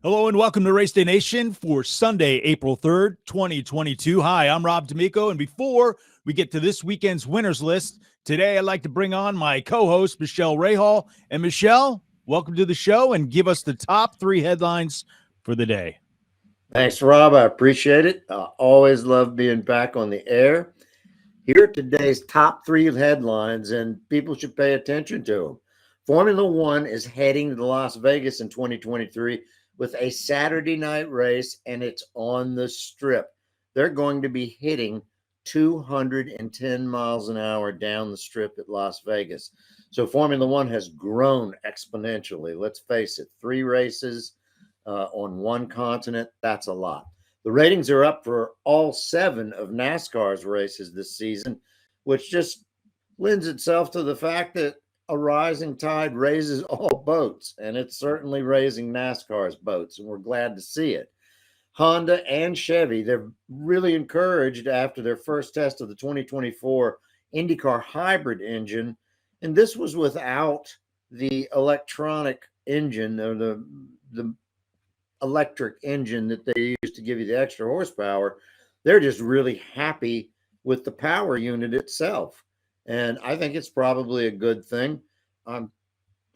Hello and welcome to RaceDay Nation for Sunday, April 3rd, 2022. Hi, I'm Rob D'Amico, and before we get to this weekend's winners list, today I'd like to bring on my co-host, Michele Rahal. And Michele, welcome to the show and give us the top three headlines for the day. Thanks, Rob. I appreciate it. I always love being back on the air. Here are today's top three headlines, and people should pay attention to them. Formula One is heading to Las Vegas in 2023 with a Saturday night race, and it's on the Strip. They're going to be hitting 210 miles an hour down the Strip at Las Vegas. So Formula One has grown exponentially. Let's face it, 3 races on one continent, that's a lot. The ratings are up for all 7 of NASCAR's races this season, which just lends itself to the fact that a rising tide raises all boats, and it's certainly raising NASCAR's boats, and we're glad to see it. Honda and Chevy, they're really encouraged after their first test of the 2024 INDYCAR hybrid engine, and this was without the electronic engine or the electric engine that they use to give you the extra horsepower. They're just really happy with the power unit itself. And I think it's probably a good thing. I'm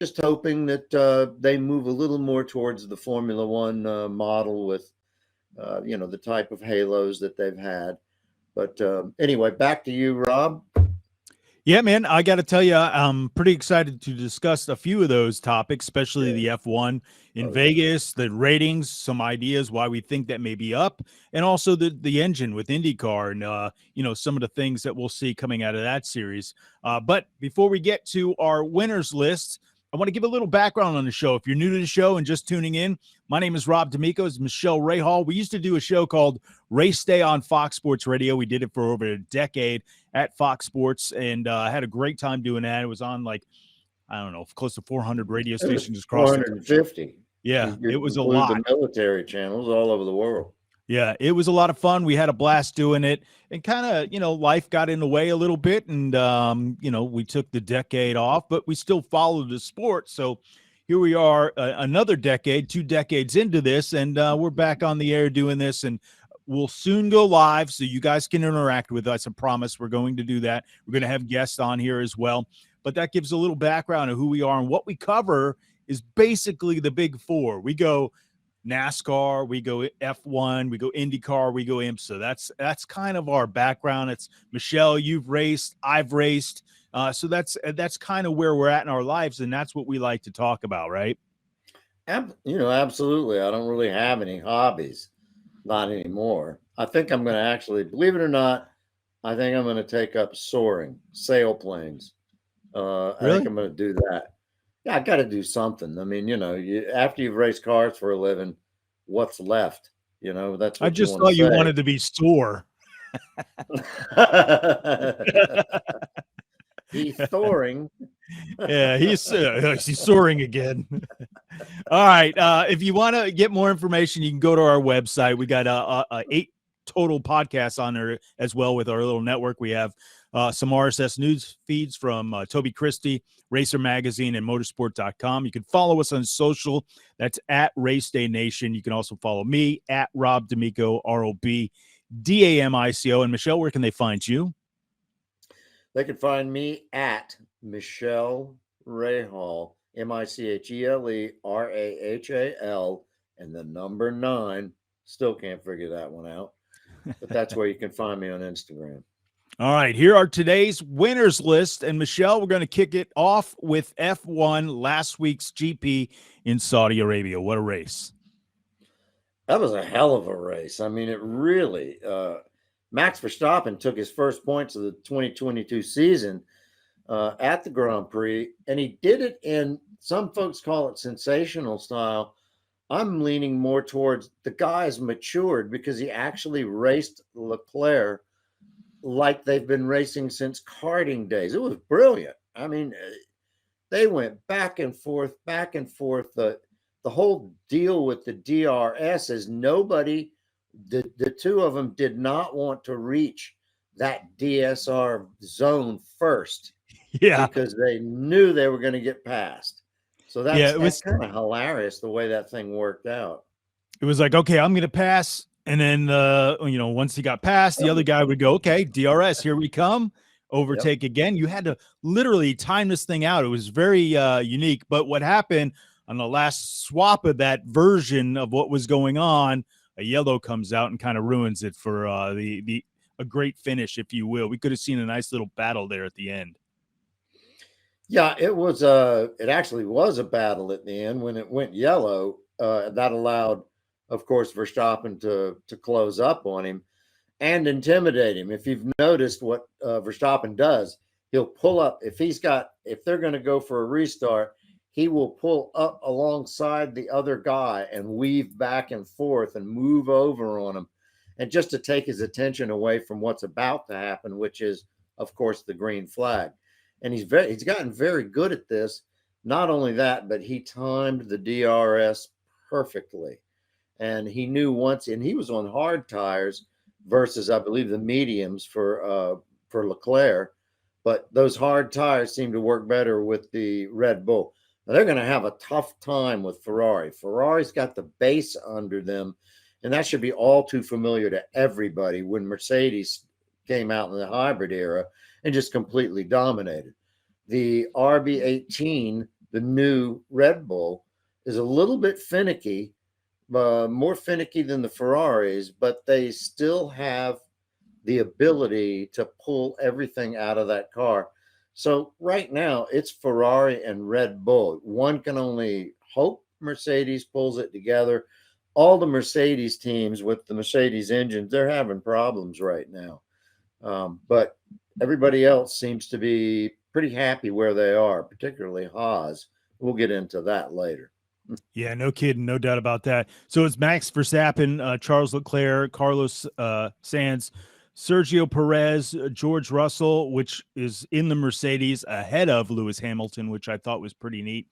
just hoping that they move a little more towards the Formula One model with, the type of halos that they've had. But anyway, back to you, Rob. Yeah, man, I got to tell you, I'm pretty excited to discuss a few of those topics, especially the F1 in Vegas, the ratings, some ideas why we think that may be up, and also the engine with IndyCar and, some of the things that we'll see coming out of that series. But before we get to our winners list, I want to give a little background on the show. If you're new to the show and just tuning in, my name is Rob D'Amico. It's Michele Rahal. We used to do a show called Race Day on Fox Sports Radio. We did it for over a decade at Fox Sports, and I had a great time doing that. It was on close to 400 radio stations across 450. Yeah, it was a lot. The military channels all over the world. Yeah, it was a lot of fun. We had a blast doing it, and kind of, life got in the way a little bit, and we took the decade off, but we still followed the sport. So here we are, another decade, 2 decades into this, and we're back on the air doing this, and we'll soon go live so you guys can interact with us. I promise we're going to do that. We're going to have guests on here as well, but that gives a little background of who we are, and what we cover is basically the big 4. We go NASCAR, we go F1, we go IndyCar, we go IMSA. That's kind of our background. It's Michele, you've raced, I've raced. So that's kind of where we're at in our lives, and that's what we like to talk about, right? Absolutely. I don't really have any hobbies, not anymore. I think I'm going to actually, believe it or not, I think I'm going to take up soaring, sailplanes. I think I'm going to do that. Yeah, I got to do something. I mean, after you've raced cars for a living, what's left? That's what I just thought you wanted to be sore. He's soaring. Yeah, he's soaring again. All right. If you want to get more information, you can go to our website. We got 8 total podcasts on there as well with our little network. We have some RSS news feeds from Toby Christie, Racer Magazine, and Motorsport.com. You can follow us on social. That's at RaceDay Nation. You can also follow me at Rob D'Amico, ROBDAMICO. And Michele, where can they find you? They can find me at Michele Rahal, MICHELE and the number 9. Still can't figure that one out, but that's where you can find me on Instagram. All right, here are today's winners list. And Michele, we're going to kick it off with F1, last week's GP in Saudi Arabia. What a race. That was a hell of a race. I mean, it really, Max Verstappen took his first points of the 2022 season at the Grand Prix, and he did it in, some folks call it sensational style. I'm leaning more towards the guy's matured because he actually raced Leclerc like they've been racing since karting days. It was brilliant. I mean, they went back and forth. The whole deal with the DRS is the 2 of them did not want to reach that DSR zone first. Yeah. Because they knew they were going to get passed. So that's kind of hilarious the way that thing worked out. it was like, okay, I'm going to pass. And then, once he got past, the other guy would go, okay, DRS, here we come. Overtake again. You had to literally time this thing out. It was very unique. But what happened on the last swap of that version of what was going on, a yellow comes out and kind of ruins it for a great finish, if you will. We could have seen a nice little battle there at the end. Yeah, it actually was a battle at the end when it went yellow. That allowed, of course, Verstappen to close up on him and intimidate him. If you've noticed what Verstappen does, he'll pull up. If they're going to go for a restart, he will pull up alongside the other guy and weave back and forth and move over on him, and just to take his attention away from what's about to happen, which is, of course, the green flag. And he's gotten very good at this. Not only that, but he timed the DRS perfectly. And he knew once, and he was on hard tires versus, I believe, the mediums for Leclerc. But those hard tires seem to work better with the Red Bull. Now, they're going to have a tough time with Ferrari. Ferrari's got the base under them, and that should be all too familiar to everybody when Mercedes came out in the hybrid era and just completely dominated. The RB18, the new Red Bull, is a little bit finicky, more finicky than the Ferraris, but they still have the ability to pull everything out of that car. So right now, it's Ferrari and Red Bull. One can only hope Mercedes pulls it together. All the Mercedes teams with the Mercedes engines, they're having problems right now. But everybody else seems to be pretty happy where they are, particularly Haas. We'll get into that later. Yeah, no kidding. No doubt about that. So it's Max Verstappen, Charles Leclerc, Carlos Sainz, Sergio Perez, George Russell, which is in the Mercedes ahead of Lewis Hamilton, which I thought was pretty neat.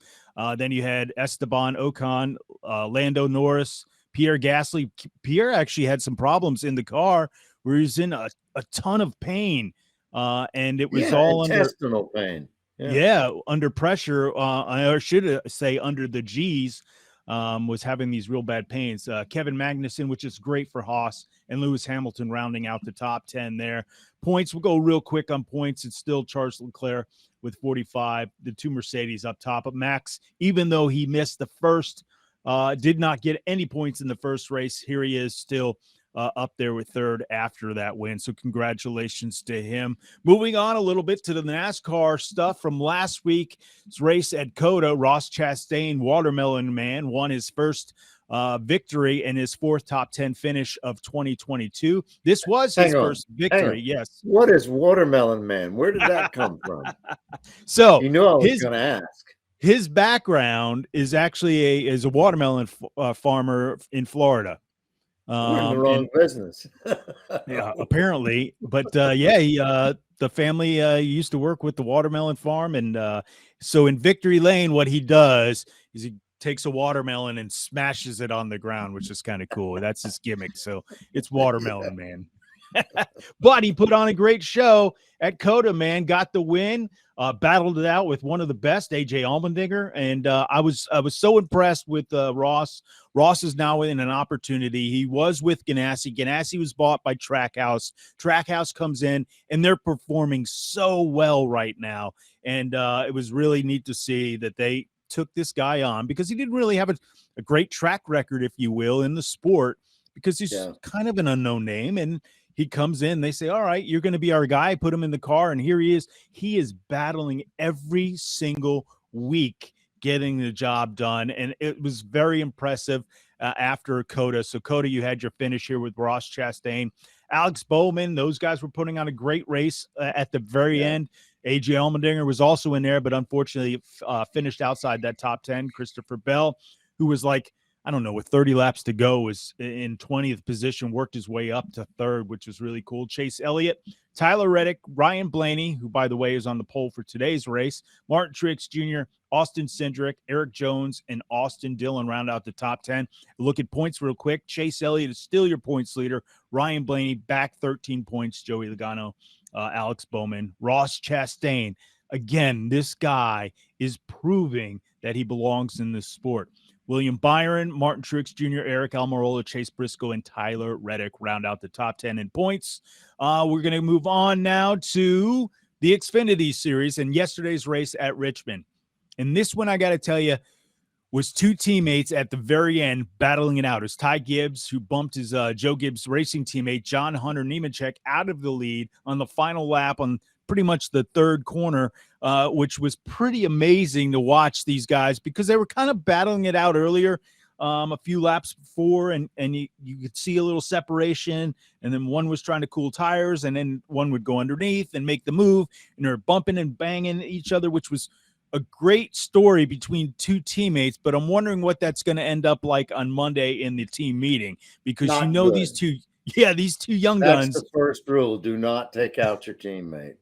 Then you had Esteban Ocon, Lando Norris, Pierre Gasly. Pierre actually had some problems in the car where he was in a ton of pain. And it was all intestinal pain. Yeah, under pressure, or should say under the G's, was having these real bad pains. Kevin Magnussen, which is great for Haas, and Lewis Hamilton rounding out the top 10 there. Points, we'll go real quick on points. It's still Charles Leclerc with 45, the two Mercedes up top. But Max, even though he missed the first, did not get any points in the first race, here he is still up there with third after that win. So congratulations to him. Moving on a little bit to the NASCAR stuff from last week's race at COTA. Ross Chastain, Watermelon Man, won his first victory and his fourth top 10 finish of 2022. This was his first victory. Yes. What is Watermelon Man? Where did that come from? So you knew I was going to ask. His background is actually a watermelon farmer in Florida. We're in the wrong business. Yeah, apparently. But he, the family used to work with the watermelon farm. And so in Victory Lane, what he does is he takes a watermelon and smashes it on the ground, which is kind of cool. That's his gimmick. So it's Watermelon Man. But he put on a great show at COTA, man. Got the win, battled it out with one of the best, AJ Allmendinger, and I was so impressed with Ross. Ross is now in an opportunity. He was with Ganassi. Ganassi was bought by Trackhouse. Trackhouse comes in, and they're performing so well right now. And it was really neat to see that they took this guy on because he didn't really have a great track record, if you will, in the sport because he's kind of an unknown name. And he comes in, they say, all right, you're going to be our guy. Put him in the car. And here he is. He is battling every single week, getting the job done. And it was very impressive after COTA. So COTA, you had your finish here with Ross Chastain, Alex Bowman. Those guys were putting on a great race at the very end. AJ Allmendinger was also in there, but unfortunately finished outside that top 10. Christopher Bell, who was like, I don't know, with 30 laps to go, was in 20th position, worked his way up to third, which was really cool. Chase Elliott, Tyler Reddick, Ryan Blaney, who, by the way, is on the pole for today's race, Martin Truex Jr., Austin Cindric, Eric Jones, and Austin Dillon round out the top 10. Look at points real quick. Chase Elliott is still your points leader. Ryan Blaney back 13 points. Joey Logano, Alex Bowman, Ross Chastain. Again, this guy is proving that he belongs in this sport. William Byron, Martin Truex Jr., Eric Almirola, Chase Briscoe, and Tyler Reddick round out the top 10 in points. We're going to move on now to the Xfinity Series and yesterday's race at Richmond. And this one, I got to tell you, was two teammates at the very end battling it out. It was Ty Gibbs, who bumped his Joe Gibbs racing teammate, John Hunter Nemechek, out of the lead on the final lap on pretty much the third corner, which was pretty amazing to watch these guys because they were kind of battling it out earlier, a few laps before, and you could see a little separation, and then one was trying to cool tires, and then one would go underneath and make the move, and they're bumping and banging each other, which was a great story between two teammates, but I'm wondering what that's going to end up like on Monday in the team meeting because Not good. these two young guns. That's the first rule. Do not take out your teammate.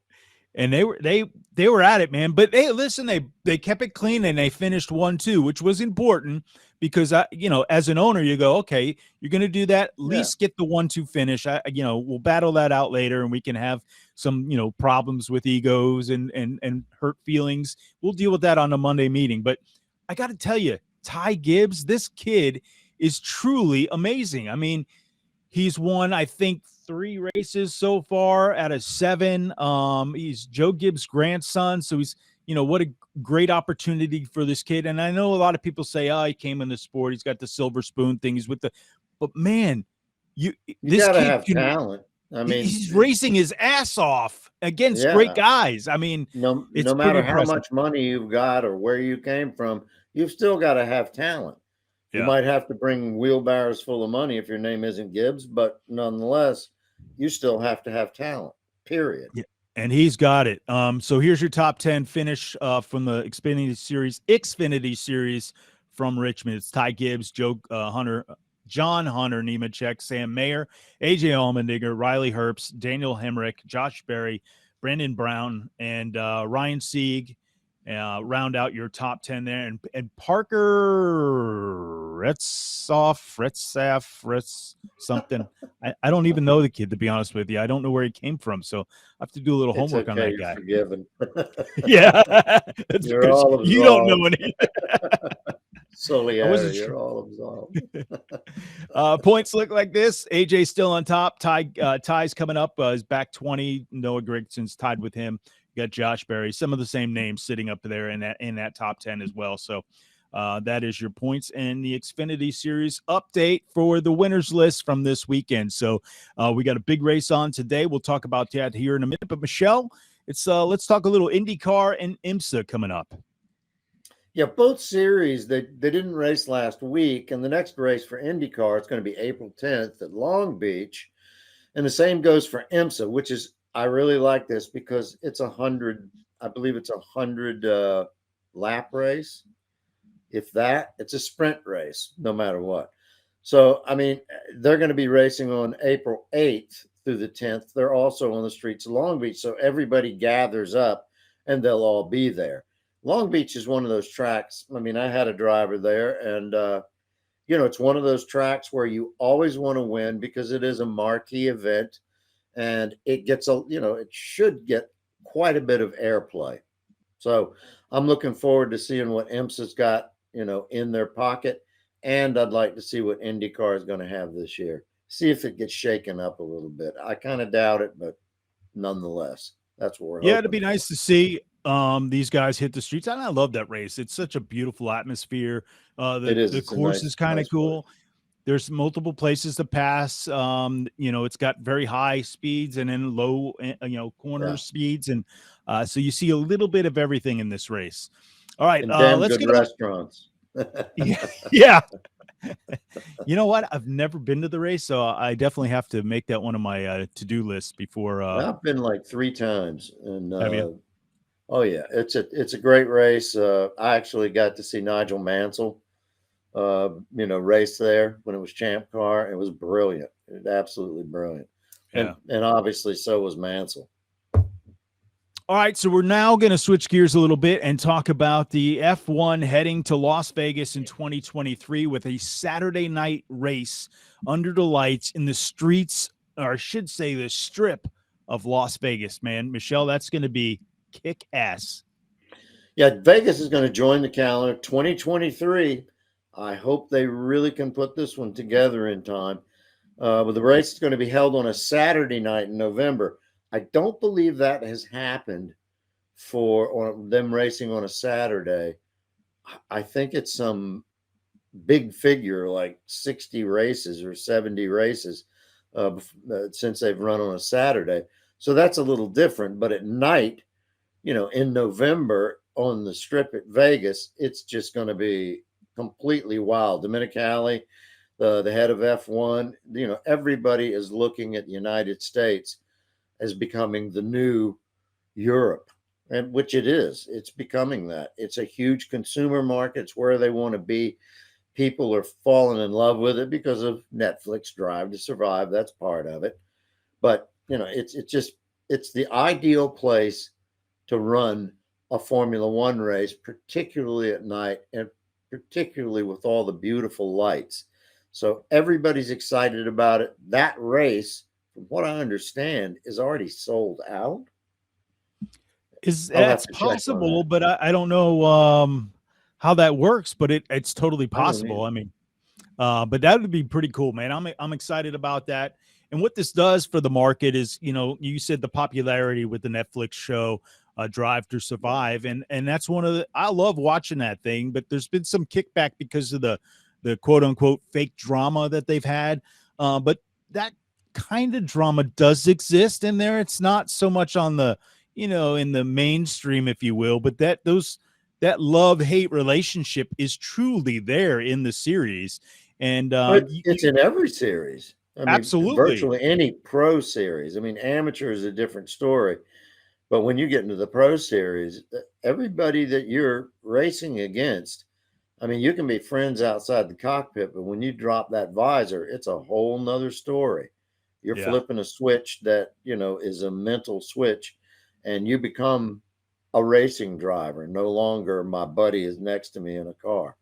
And they were at it, man. But hey, listen, they kept it clean and they finished 1-2, which was important because as an owner, you go, okay, you're going to do that. At least get the 1-2 finish. We'll battle that out later, and we can have some problems with egos and hurt feelings. We'll deal with that on the Monday meeting. But I got to tell you, Ty Gibbs, this kid is truly amazing. I mean, he's won, I think, 3 races so far out of 7. He's Joe Gibbs' grandson. So he's, what a great opportunity for this kid. And I know a lot of people say, he came in the sport. He's got the silver spoon thing. But man, this gotta kid have talent. I mean, he's racing his ass off against great guys. I mean, no matter how much money you've got or where you came from, you've still got to have talent. You might have to bring wheelbarrows full of money if your name isn't Gibbs, but nonetheless, you still have to have talent, period. Yeah, and he's got it. So here's your top 10 finish from the Xfinity Series from Richmond. It's Ty Gibbs, John Hunter Nemechek, Sam Mayer, AJ Allmendinger, Riley Herbst, Daniel Hemrick, Josh Berry, Brandon Brown, and Ryan Sieg. Round out your top 10 there, and Parker Retz something. I don't even know the kid, to be honest with you. I don't know where he came from, so I have to do a little homework on that guy. Forgiven. Yeah, you're all absolved. You don't know anything. Solier, you're all absolved. Points look like this. AJ's still on top. Ty's coming up. Is back 20. Noah Grigson's tied with him. You got Josh Berry. Some of the same names sitting up there in that top 10 as well. So that is your points and the Xfinity Series update for the winners list from this weekend. So we got a big race on today. We'll talk about that here in a minute. But Michele, let's talk a little IndyCar and IMSA coming up. Yeah, both series, they didn't race last week, and the next race for IndyCar, it's going to be April 10th at Long Beach, and the same goes for IMSA, which is, I really like this because it's 100, I believe it's 100 lap race. If that, it's a sprint race, no matter what. So, I mean, they're going to be racing on April 8th through the 10th. They're also on the streets of Long Beach, so everybody gathers up, and they'll all be there. Long Beach is one of those tracks. I mean, I had a driver there, and, it's one of those tracks where you always want to win because it is a marquee event, and it gets it should get quite a bit of airplay. So I'm looking forward to seeing what IMSA's got, in their pocket, and I'd like to see what IndyCar is going to have this year. See if it gets shaken up a little bit. I kind of doubt it, but nonetheless, that's what we're hoping. It'd be nice to see these guys hit the streets. And I love that race. It's such a beautiful atmosphere. The course is kind of cool. Place. There's multiple places to pass. It's got very high speeds and then low, corner speeds. And so you see a little bit of everything in this race. All right. Let's get restaurants. Yeah. You know what? I've never been to the race, so I definitely have to make that one of my to-do lists before. I've been like 3 times. And have you? Oh yeah, it's a great race. I actually got to see Nigel Mansell, race there when it was Champ Car. It was brilliant. It was absolutely brilliant. Yeah. And obviously so was Mansell. All right, so we're now going to switch gears a little bit and talk about the F1 heading to Las Vegas in 2023 with a Saturday night race under the lights in the streets, or I should say the strip of Las Vegas, man. Michele, that's going to be kick ass. Yeah, Vegas is going to join the calendar 2023. I hope they really can put this one together in time. But the race is going to be held on a Saturday night in November. I don't believe that has happened for them racing on a Saturday. I think it's some big figure like 60 races or 70 races since they've run on a Saturday. So that's a little different. But at night, in November on the strip at Vegas, it's just going to be completely wild. Dominicali, the head of F1, everybody is looking at the United States as becoming the new Europe, and which it is. It's becoming that. It's a huge consumer market. It's where they want to be. People are falling in love with it because of Netflix Drive to Survive. That's part of it. But it's the ideal place to run a Formula One race, particularly at night and particularly with all the beautiful lights. So everybody's excited about it. That race, from what I understand, is already sold out. That's possible, but I don't know how that works, but it's totally possible. I mean, but that would be pretty cool, man. I'm excited about that. And what this does for the market is, you said the popularity with the Netflix show Drive to Survive, and that's I love watching that thing. But there's been some kickback because of the quote unquote fake drama that they've had. But that kind of drama does exist in there. It's not so much on the in the mainstream, if you will, but that love-hate relationship is truly there in the series. And it's in every series. I mean, absolutely, virtually any pro series. I mean, amateur is a different story, but when you get into the pro series, everybody that you're racing against, I mean, you can be friends outside the cockpit, but when you drop that visor, it's a whole nother story. You're flipping a switch that, is a mental switch, and you become a racing driver. No longer my buddy is next to me in a car.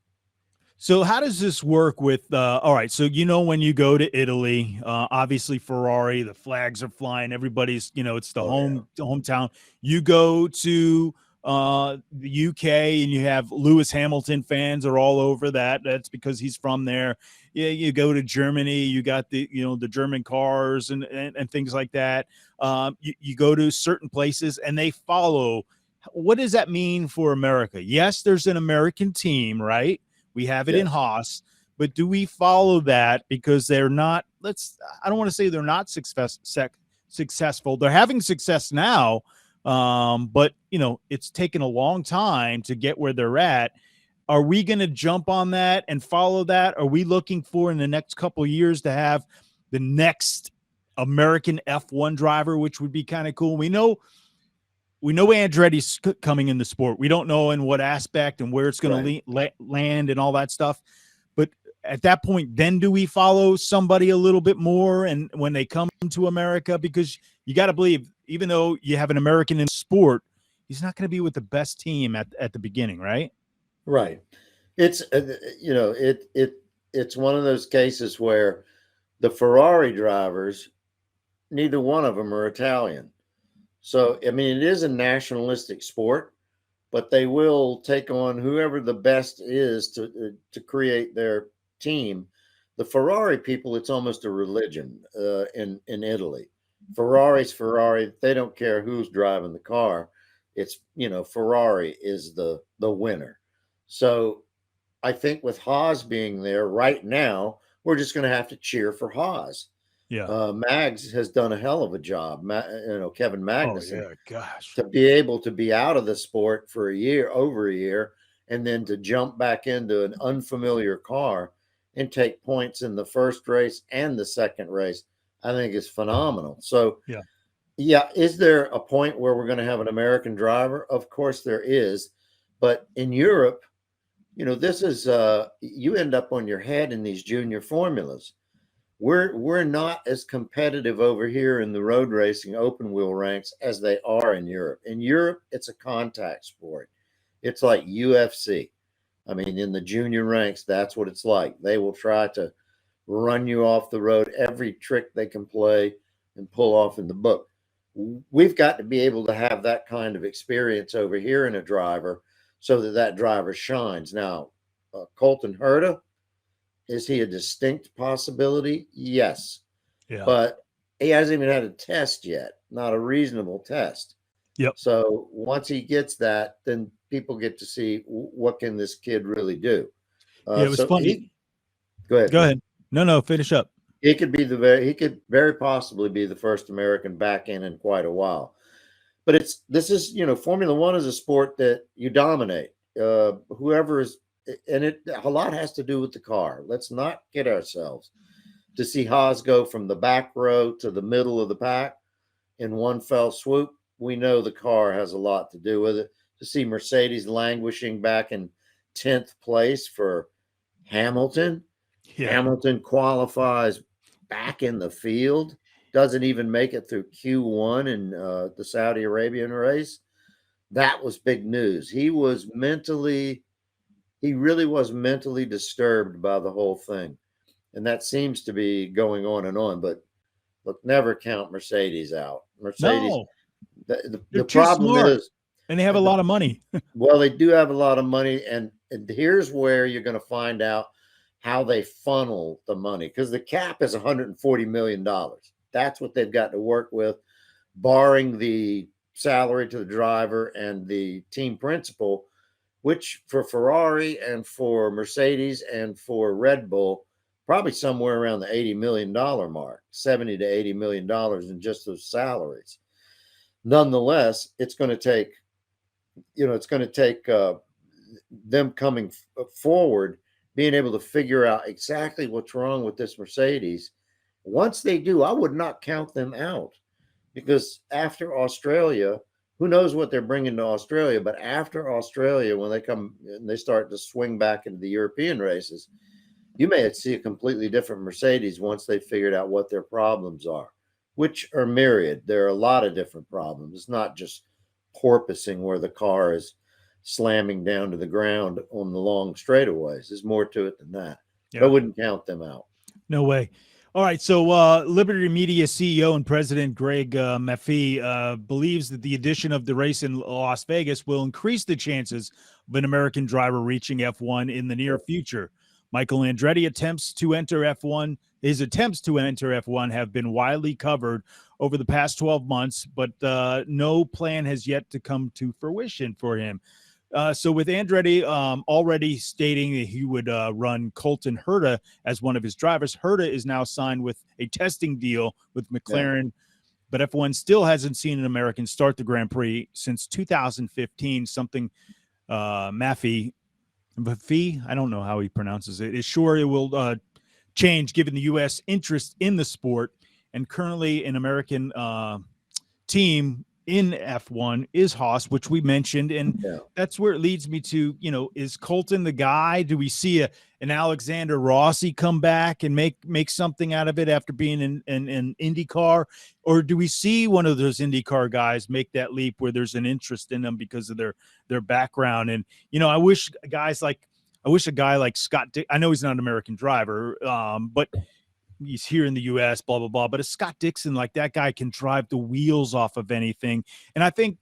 So how does this work with all right, so when you go to Italy, obviously Ferrari, the flags are flying, everybody's, it's the hometown. You go to the UK and you have Lewis Hamilton fans are all over that. That's because he's from there. Yeah, you go to Germany, you got the the German cars and things like that. You go to certain places and they follow. What does that mean for America? Yes, there's an American team, right? We have it in Haas, but do we follow that because they're not, I don't want to say they're not successful. They're having success now, but it's taken a long time to get where they're at. Are we going to jump on that and follow that? Are we looking for in the next couple of years to have the next American F1 driver, which would be kind of cool? We know Andretti's coming in the sport. We don't know in what aspect and where it's going to land and all that stuff. But at that point, then do we follow somebody a little bit more? And when they come to America, because you got to believe, even though you have an American in sport, he's not going to be with the best team at the beginning, right? Right. It's it's one of those cases where the Ferrari drivers, neither one of them are Italian. So, I mean, it is a nationalistic sport, but they will take on whoever the best is to create their team. The Ferrari people, it's almost a religion in Italy. Ferrari's Ferrari. They don't care who's driving the car. It's, Ferrari is the winner. So I think with Haas being there right now, we're just going to have to cheer for Haas. Yeah. Mags has done a hell of a job. Kevin Magnussen. Oh, yeah, gosh. To be able to be out of the sport for over a year, and then to jump back into an unfamiliar car and take points in the first race and the second race, I think is phenomenal. So, is there a point where we're going to have an American driver? Of course there is. But in Europe, this is you end up on your head in these junior formulas. We're not as competitive over here in the road racing open wheel ranks as they are in Europe. In Europe, it's a contact sport. It's like UFC. I mean, in the junior ranks, that's what it's like. They will try to run you off the road, every trick they can play and pull off in the book. We've got to be able to have that kind of experience over here in a driver so that driver shines. Now, Colton Herta, Is he a distinct possibility? Yes. Yeah. But he hasn't even had a test yet, not a reasonable test. Yep. So once he gets that, then people get to see what can this kid really do. Yeah, it was funny. Go ahead. Go ahead. No, finish up. He could very possibly be the first American back in quite a while. But Formula One is a sport that you dominate. Whoever is, and a lot has to do with the car. Let's not kid ourselves. To see Haas go from the back row to the middle of the pack in one fell swoop, we know the car has a lot to do with it. To see Mercedes languishing back in 10th place for Hamilton. Yeah. Hamilton qualifies back in the field, doesn't even make it through Q1 in the Saudi Arabian race. That was big news. He really was mentally disturbed by the whole thing. And that seems to be going on and on. But look, never count Mercedes out. Mercedes, No. the problem smart. is, and they have a lot of money. Well, they do have a lot of money. And here's where you're going to find out how they funnel the money, because the cap is $140 million. That's what they've got to work with, barring the salary to the driver and the team principal, which for Ferrari and for Mercedes and for Red Bull, probably somewhere around the $80 million mark, $70 to $80 million in just those salaries. Nonetheless, it's going to take them coming forward, being able to figure out exactly what's wrong with this Mercedes. Once they do, I would not count them out, because after Australia, who knows what they're bringing to Australia, but after Australia, when they come and they start to swing back into the European races, you may see a completely different Mercedes once they figured out what their problems are, which are myriad. There are a lot of different problems. It's not just porpoising where the car is slamming down to the ground on the long straightaways. There's more to it than that. Yeah. I wouldn't count them out. No way. All right. So Liberty Media CEO and President Greg Maffei believes that the addition of the race in Las Vegas will increase the chances of an American driver reaching F1 in the near future. Michael Andretti attempts to enter F1. His attempts to enter F1 have been widely covered over the past 12 months, but no plan has yet to come to fruition for him. So with Andretti already stating that he would run Colton Herta as one of his drivers, Herta is now signed with a testing deal with McLaren, but F1 still hasn't seen an American start the Grand Prix since 2015, something Maffei, I don't know how he pronounces it, is sure it will change given the U.S. interest in the sport. And currently an American team in F1 is Haas, which we mentioned. And that's where it leads me to, is Colton the guy? Do we see an Alexander Rossi come back and make something out of it after being in IndyCar? Or do we see one of those IndyCar guys make that leap where there's an interest in them because of their background? And, I wish a guy like Scott, I know he's not an American driver, but he's here in the U.S., blah, blah, blah. But a Scott Dixon, like that guy can drive the wheels off of anything. And I think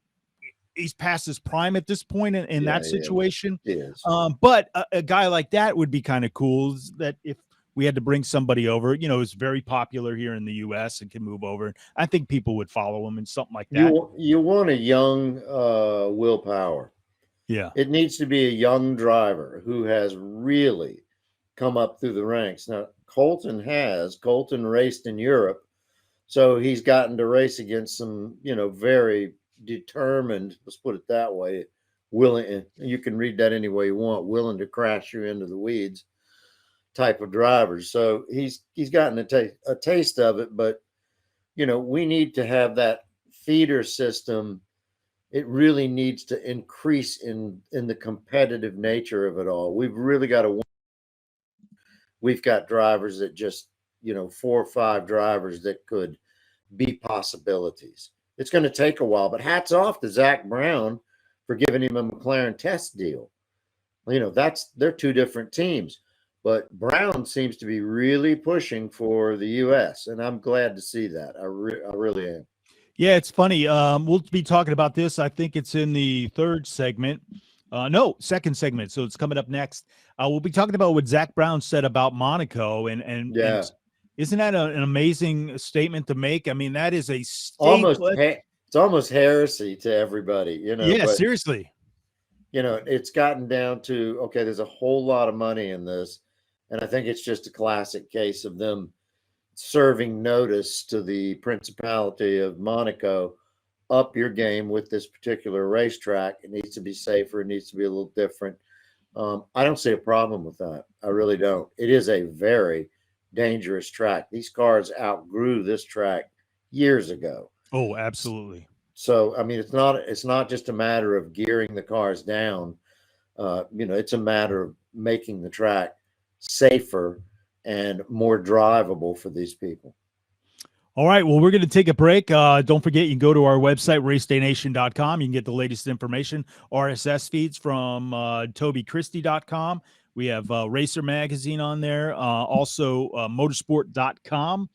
he's past his prime at this point in that situation. But a guy like that would be kind of cool, that if we had to bring somebody over, is very popular here in the U.S. and can move over. I think people would follow him and something like that. You want a young Will Power. Yeah. It needs to be a young driver who has really come up through the ranks. Now, Colton raced in Europe, so he's gotten to race against some, very determined, let's put it that way, willing, you can read that any way you want, willing to crash you into the weeds type of drivers. So he's gotten a taste of it, but, we need to have that feeder system. It really needs to increase in the competitive nature of it all. We've really got to win. We've got drivers that just, 4 or 5 drivers that could be possibilities. It's going to take a while, but hats off to Zax Brown for giving him a McLaren test deal. They're 2 different teams, but Brown seems to be really pushing for the U.S., and I'm glad to see that. I really am. Yeah, it's funny. We'll be talking about this. I think it's in the third segment. No, second segment. So it's coming up next. We'll be talking about what Zax Brown said about Monaco, and Yeah, isn't that an amazing statement to make? I mean, that is a almost statement. it's almost heresy to everybody, Yeah, but seriously. it's gotten down to, okay, there's a whole lot of money in this, and I think it's just a classic case of them serving notice to the Principality of Monaco. Up your game with this particular racetrack. It needs to be safer. It needs to be a little different. I don't see a problem with that. I really don't. It is a very dangerous track. These cars outgrew this track years ago. Oh, absolutely. So I mean, it's not just a matter of gearing the cars down. It's a matter of making the track safer and more drivable for these people. All right. Well, we're going to take a break. Don't forget, you can go to our website, racedaynation.com. You can get the latest information, RSS feeds from TobyChristie.com. We have Racer Magazine on there. Also, motorsport.com.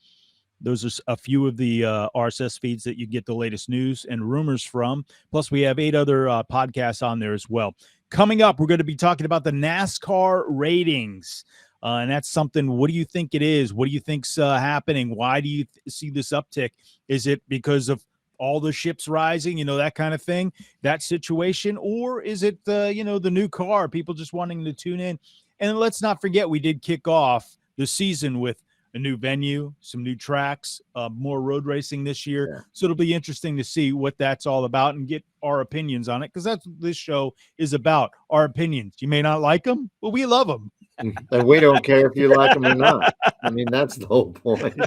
Those are a few of the RSS feeds that you get the latest news and rumors from. Plus, we have 8 other podcasts on there as well. Coming up, we're going to be talking about the NASCAR ratings. And that's something. What do you think it is? What do you think's happening? Why do you see this uptick? Is it because of all the ships rising, that kind of thing, that situation? Or is it, the new car, people just wanting to tune in? And let's not forget, we did kick off the season with a new venue, some new tracks, more road racing this year. Yeah. So it'll be interesting to see what that's all about and get our opinions on it, because that's what this show is about, our opinions. You may not like them, but we love them. And we don't care if you like them or not. I mean, that's the whole point.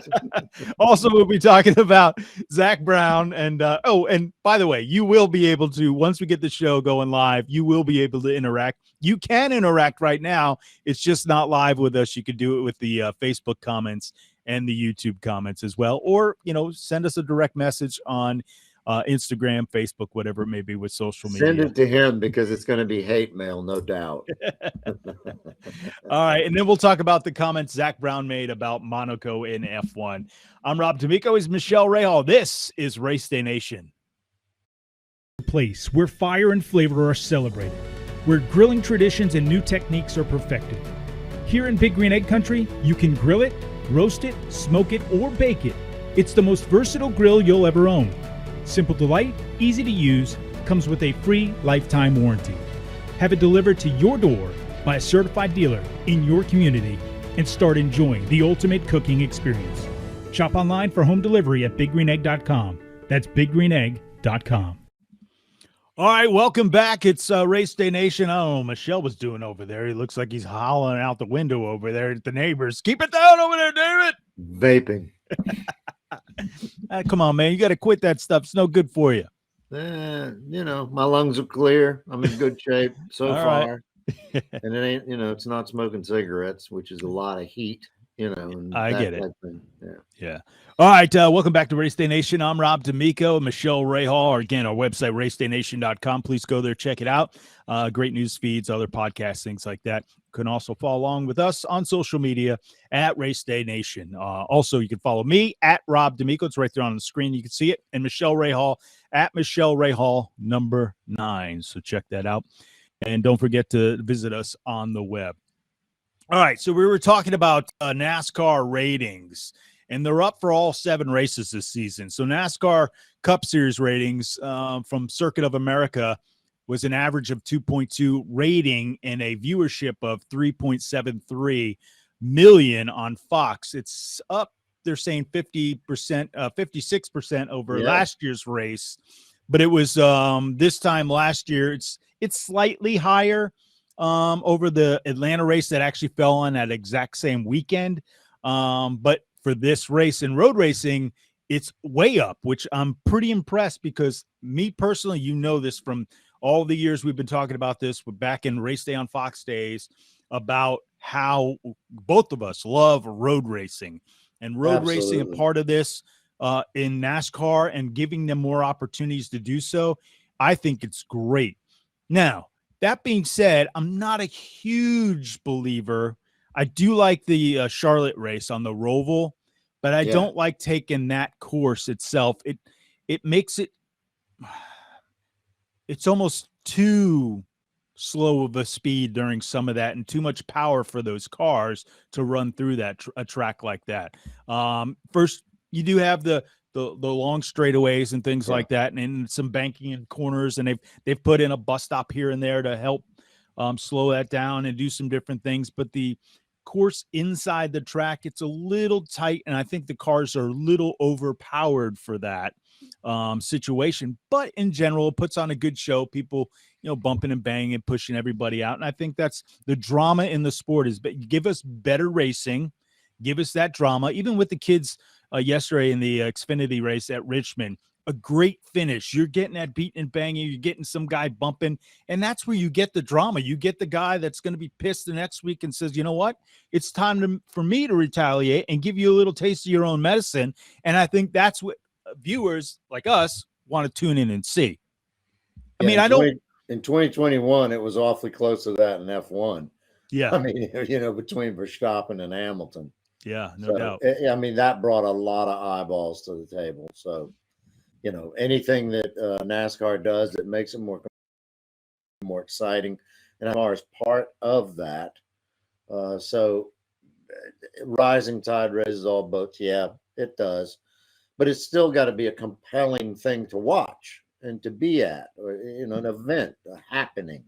Also, we'll be talking about Zax Brown. And and by the way, you will be able to, once we get the show going live, you will be able to interact. You can interact right now. It's just not live with us. You can do it with the Facebook comments and the YouTube comments as well. Or, send us a direct message on Instagram, Facebook, whatever it may be with social media. Send it to him, because it's going to be hate mail, no doubt. All right, and then we'll talk about the comments Zax Brown made about Monaco in F1. I'm Rob D'Amico. He's Michele Rahal. This is RaceDay Nation. Place where fire and flavor are celebrated, where grilling traditions and new techniques are perfected. Here in Big Green Egg Country, you can grill it, roast it, smoke it, or bake it. It's the most versatile grill you'll ever own. Simple delight, easy to use, comes with a free lifetime warranty. Have it delivered to your door by a certified dealer in your community and start enjoying the ultimate cooking experience. Shop online for home delivery at biggreenegg.com. That's biggreenegg.com. All right, welcome back. It's RaceDay Nation. I don't know what Michele was doing over there. He looks like he's hollering out the window over there at the neighbors. Keep it down over there, David. Vaping. Come on, man. You got to quit that stuff. It's no good for you. My lungs are clear. I'm in good shape so All far. And it ain't, it's not smoking cigarettes, which is a lot of heat, and I get it. Yeah. All right. Welcome back to RaceDay Nation. I'm Rob D'Amico, Michele Rahal. Again, our website, racedaynation.com. Please go there, check it out. Great news feeds, other podcasts, things like that. You can also follow along with us on social media at RaceDay Nation. Also, you can follow me at Rob D'Amico. It's right there on the screen. You can see it. And Michele Rahal at Michele Rahal #9. So check that out. And don't forget to visit us on the web. All right. So we were talking about NASCAR ratings, and they're up for all 7 races this season. So NASCAR Cup Series ratings from Circuit of America was an average of 2.2 rating and a viewership of 3.73 million on Fox. It's up, they're saying 50%, 56% over last year's race. But it was this time last year, it's slightly higher over the Atlanta race that actually fell on that exact same weekend. But for this race in road racing, it's way up, which I'm pretty impressed, because me personally, this from all the years we've been talking about this, back in Race Day on Fox days, about how both of us love road racing, and road racing, and part of this in NASCAR and giving them more opportunities to do so. I think it's great. Now, that being said, I'm not a huge believer. I do like the Charlotte race on the Roval, but I don't like taking that course itself. It makes it, it's almost too slow of a speed during some of that, and too much power for those cars to run through that a track like that. First, you do have the long straightaways and things like that, and some banking and corners, and they've put in a bus stop here and there to help slow that down and do some different things. But the course inside the track, it's a little tight, and I think the cars are a little overpowered for that situation. But in general, it puts on a good show. People, bumping and banging and pushing everybody out, and I think that's the drama in the sport. Is give us better racing, give us that drama. Even with the kids yesterday in the Xfinity race at Richmond, a great finish. You're getting that beating and banging. You're getting some guy bumping, and that's where you get the drama. You get the guy that's going to be pissed the next week and says, you know what? It's time for me to retaliate and give you a little taste of your own medicine. And I think that's what viewers like us want to tune in and see. I mean, in 2021, it was awfully close to that in F1. Yeah. I mean, between Verstappen and Hamilton. Yeah, no doubt. I mean, that brought a lot of eyeballs to the table. So, anything that NASCAR does that makes it more exciting, and NASCAR is part of that. So, rising tide raises all boats. Yeah, it does, but it's still got to be a compelling thing to watch and to be at, or an event, a happening.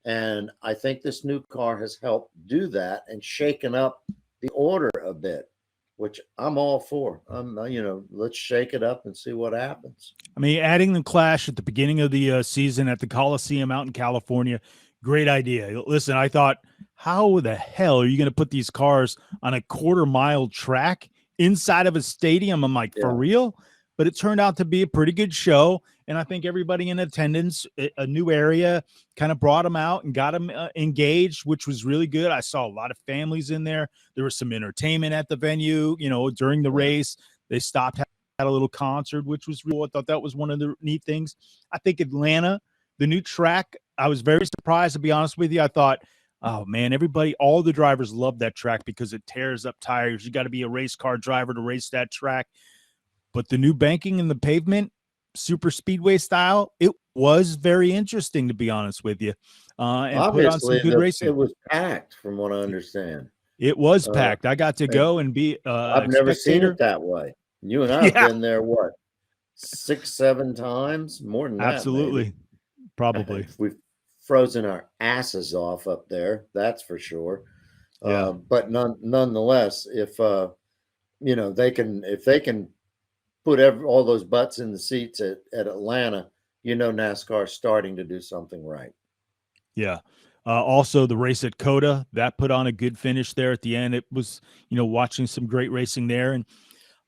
And I think this new car has helped do that and shaken up the order a bit, which I'm all for. Let's shake it up and see what happens. I mean, adding the Clash at the beginning of the season at the Coliseum out in California, great idea. Listen, I thought, how the hell are you going to put these cars on a quarter-mile track inside of a stadium? I'm like, for real? But it turned out to be a pretty good show, and I think everybody in attendance, a new area, kind of brought them out and got them engaged, which was really good. I saw a lot of families in there. There was some entertainment at the venue, during the race. They stopped, had a little concert, which was real. I thought that was one of the neat things. I think Atlanta, the new track, I was very surprised, to be honest with you. I thought, oh, man, all the drivers love that track because it tears up tires. You got to be a race car driver to race that track. But the new banking in the pavement, super speedway style, it was very interesting, to be honest with you. And obviously, put on some good racing. It was packed, from what I understand. It was packed. I got to go and be I've never seen it that way. You and I have been there, 6, 7 times? More than that. Absolutely. Maybe. Probably. We've frozen our asses off up there, that's for sure. But nonetheless, if they can put all those butts in the seats at Atlanta, NASCAR's starting to do something right. Yeah. Also, the race at COTA, that put on a good finish there at the end. It was, watching some great racing there. And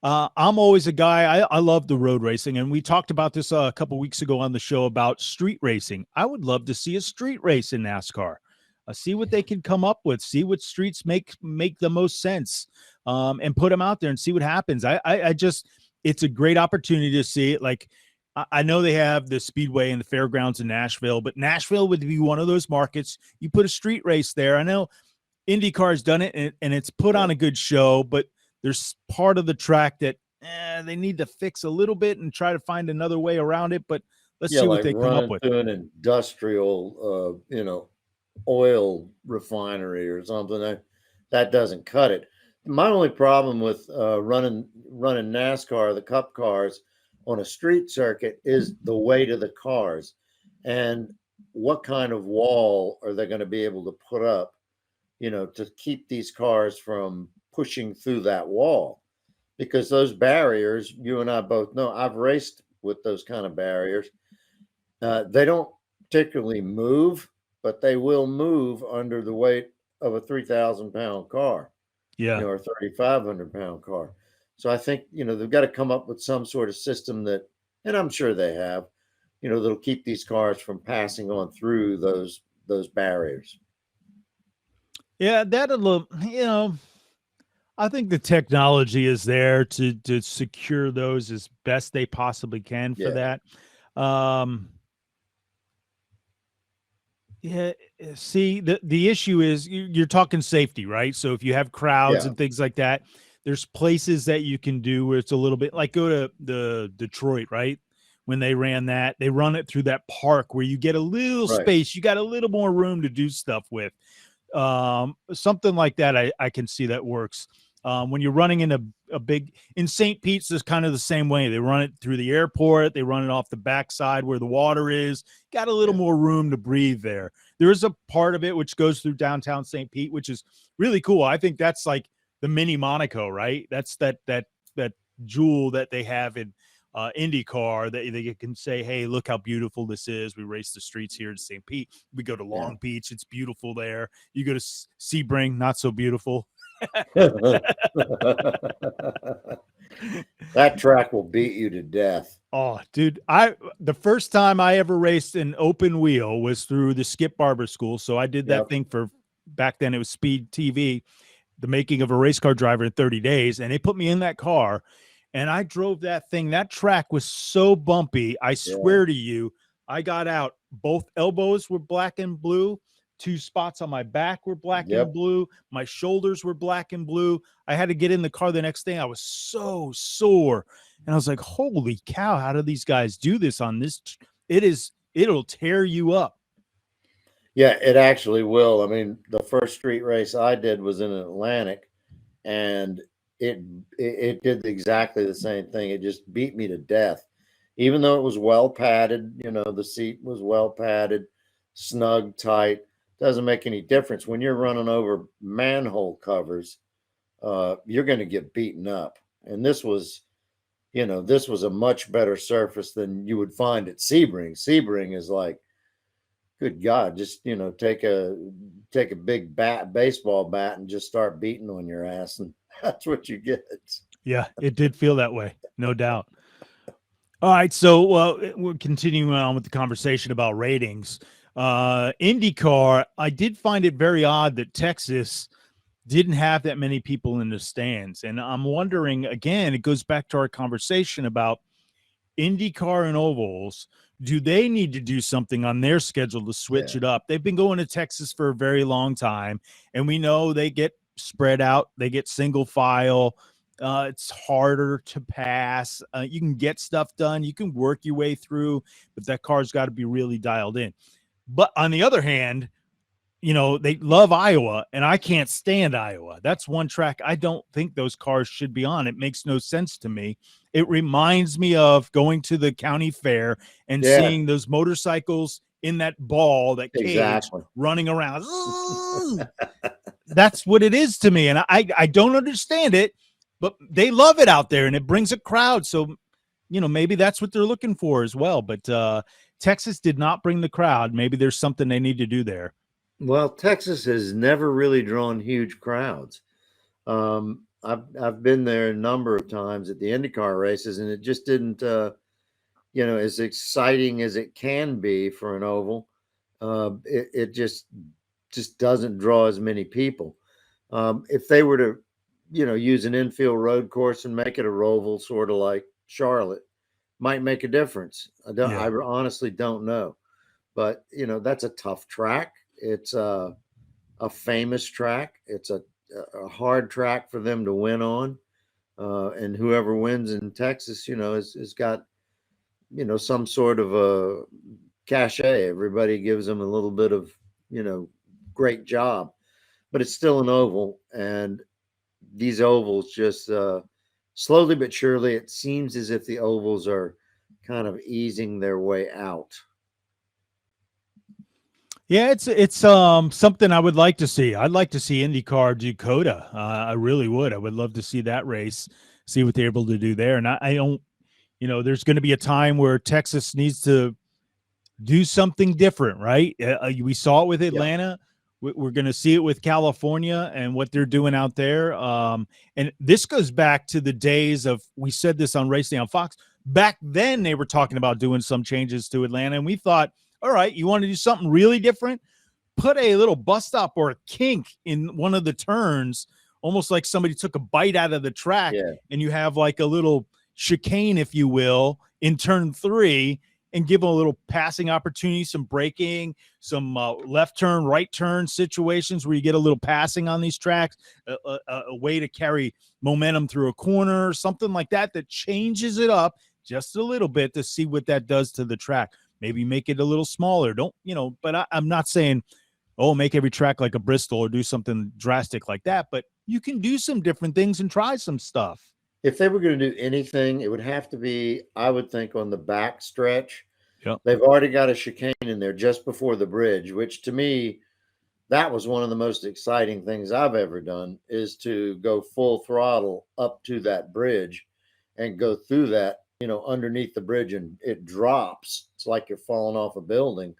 I'm always a guy, I love the road racing. And we talked about this a couple weeks ago on the show about street racing. I would love to see a street race in NASCAR. See what they can come up with, see what streets make the most sense, and put them out there and see what happens. It's a great opportunity to see it. Like, I know they have the Speedway and the fairgrounds in Nashville, but Nashville would be one of those markets. You put a street race there. I know IndyCar has done it, and it's put on a good show, but there's part of the track that they need to fix a little bit and try to find another way around it. But let's see what they come up with. An industrial, oil refinery or something that doesn't cut it. My only problem with running NASCAR, the Cup cars, on a street circuit is the weight of the cars, and what kind of wall are they going to be able to put up, to keep these cars from pushing through that wall? Because those barriers, you and I both know, I've raced with those kind of barriers. They don't particularly move, but they will move under the weight of a 3,000-pound car. Or a 3,500-pound car. So I think, they've got to come up with some sort of system that, and I'm sure they have, that'll keep these cars from passing on through those barriers. Yeah, that'll, I think the technology is there to secure those as best they possibly can for that. Yeah. See, the issue is you're talking safety, right? So if you have crowds and things like that, there's places that you can do where it's a little bit like go to the Detroit, right? when they ran that. They run it through that park where you get a little Right. space. You got a little more room to do stuff with. Something like that, I can see that works. When you're running in a big, in St. Pete's is kind of the same way. They run it through the airport. They run it off the backside where the water is. Got a little more room to breathe there. There is a part of it which goes through downtown St. Pete, which is really cool. I think that's like the mini Monaco, right? That's that jewel that they have in IndyCar, that they can say, hey, look how beautiful this is. We race the streets here in St. Pete. We go to Long Beach. It's beautiful there. You go to Sebring, not so beautiful. That track will beat you to death. Oh, dude, the first time I ever raced an open wheel was through the Skip Barber School. So I did that thing for, back then it was Speed TV, the making of a race car driver in 30 days. And they put me in that car and I drove that thing. That track was so bumpy. I swear to you, I got out. Both elbows were black and blue. 2 spots on my back were black and blue. My shoulders were black and blue. I had to get in the car the next day. I was so sore. And I was like, holy cow, how do these guys do this on this? It'll tear you up. Yeah, it actually will. I mean, the first street race I did was in Atlantic, and it did exactly the same thing. It just beat me to death. Even though it was well padded, you know, the seat was well padded, snug, tight. Doesn't make any difference when you're running over manhole covers. You're going to get beaten up. And this was, you know, this was a much better surface than you would find at Sebring. Sebring is like, good God, just, you know, take a big baseball bat and just start beating on your ass, and that's what you get. Yeah, it did feel that way, no doubt. All right, so we're continuing on with the conversation about ratings. IndyCar, I did find it very odd that Texas didn't have that many people in the stands. And I'm wondering, again, it goes back to our conversation about IndyCar and ovals. Do they need to do something on their schedule to switch it up? They've been going to Texas for a very long time, and we know they get spread out. They get single file. It's harder to pass. You can get stuff done. You can work your way through, but that car's got to be really dialed in. But on the other hand, you know, they love Iowa, and I can't stand Iowa. That's one track I don't think those cars should be on. It makes no sense to me. It reminds me of going to the county fair and seeing those motorcycles in that ball, that cage, running around. That's what it is to me. And I don't understand it, but they love it out there, and it brings a crowd. So, you know, maybe that's what they're looking for as well. But Texas did not bring the crowd. Maybe there's something they need to do there. Well, Texas has never really drawn huge crowds. I've been there a number of times at the IndyCar races, and it just didn't, you know, as exciting as it can be for an oval. It just doesn't draw as many people. If they were to, you know, use an infield road course and make it a roval, sort of like Charlotte, might make a difference. I honestly don't know, but you know, that's a tough track. It's a famous track. It's a hard track for them to win on. And whoever wins in Texas, you know, has got, you know, some sort of a cachet. Everybody gives them a little bit of, you know, great job, but it's still an oval. And these ovals just slowly but surely, it seems as if the ovals are kind of easing their way out. Yeah, it's something I would like to see. I'd like to see IndyCar do Coda. I really would. I would love to see that race, see what they're able to do there. And I don't, you know, there's going to be a time where Texas needs to do something different, right? We saw it with Atlanta. We're going to see it with California and what they're doing out there. And this goes back to the days of, we said this on RaceDay on Fox. Back then, they were talking about doing some changes to Atlanta, and we thought, all right, you want to do something really different? Put a little bus stop or a kink in one of the turns, almost like somebody took a bite out of the track, and you have like a little chicane, if you will, in turn 3, and give them a little passing opportunity, some braking, some left turn, right turn situations where you get a little passing on these tracks, a way to carry momentum through a corner, something like that, that changes it up, just a little bit to see what that does to the track. Maybe make it a little smaller. Don't, but I'm not saying, oh, make every track like a Bristol or do something drastic like that, but you can do some different things and try some stuff. If they were going to do anything, it would have to be, I would think, on the back stretch. Yep. They've already got a chicane in there just before the bridge, which to me, that was one of the most exciting things I've ever done, is to go full throttle up to that bridge and go through that, underneath the bridge, and it drops. It's like you're falling off a building.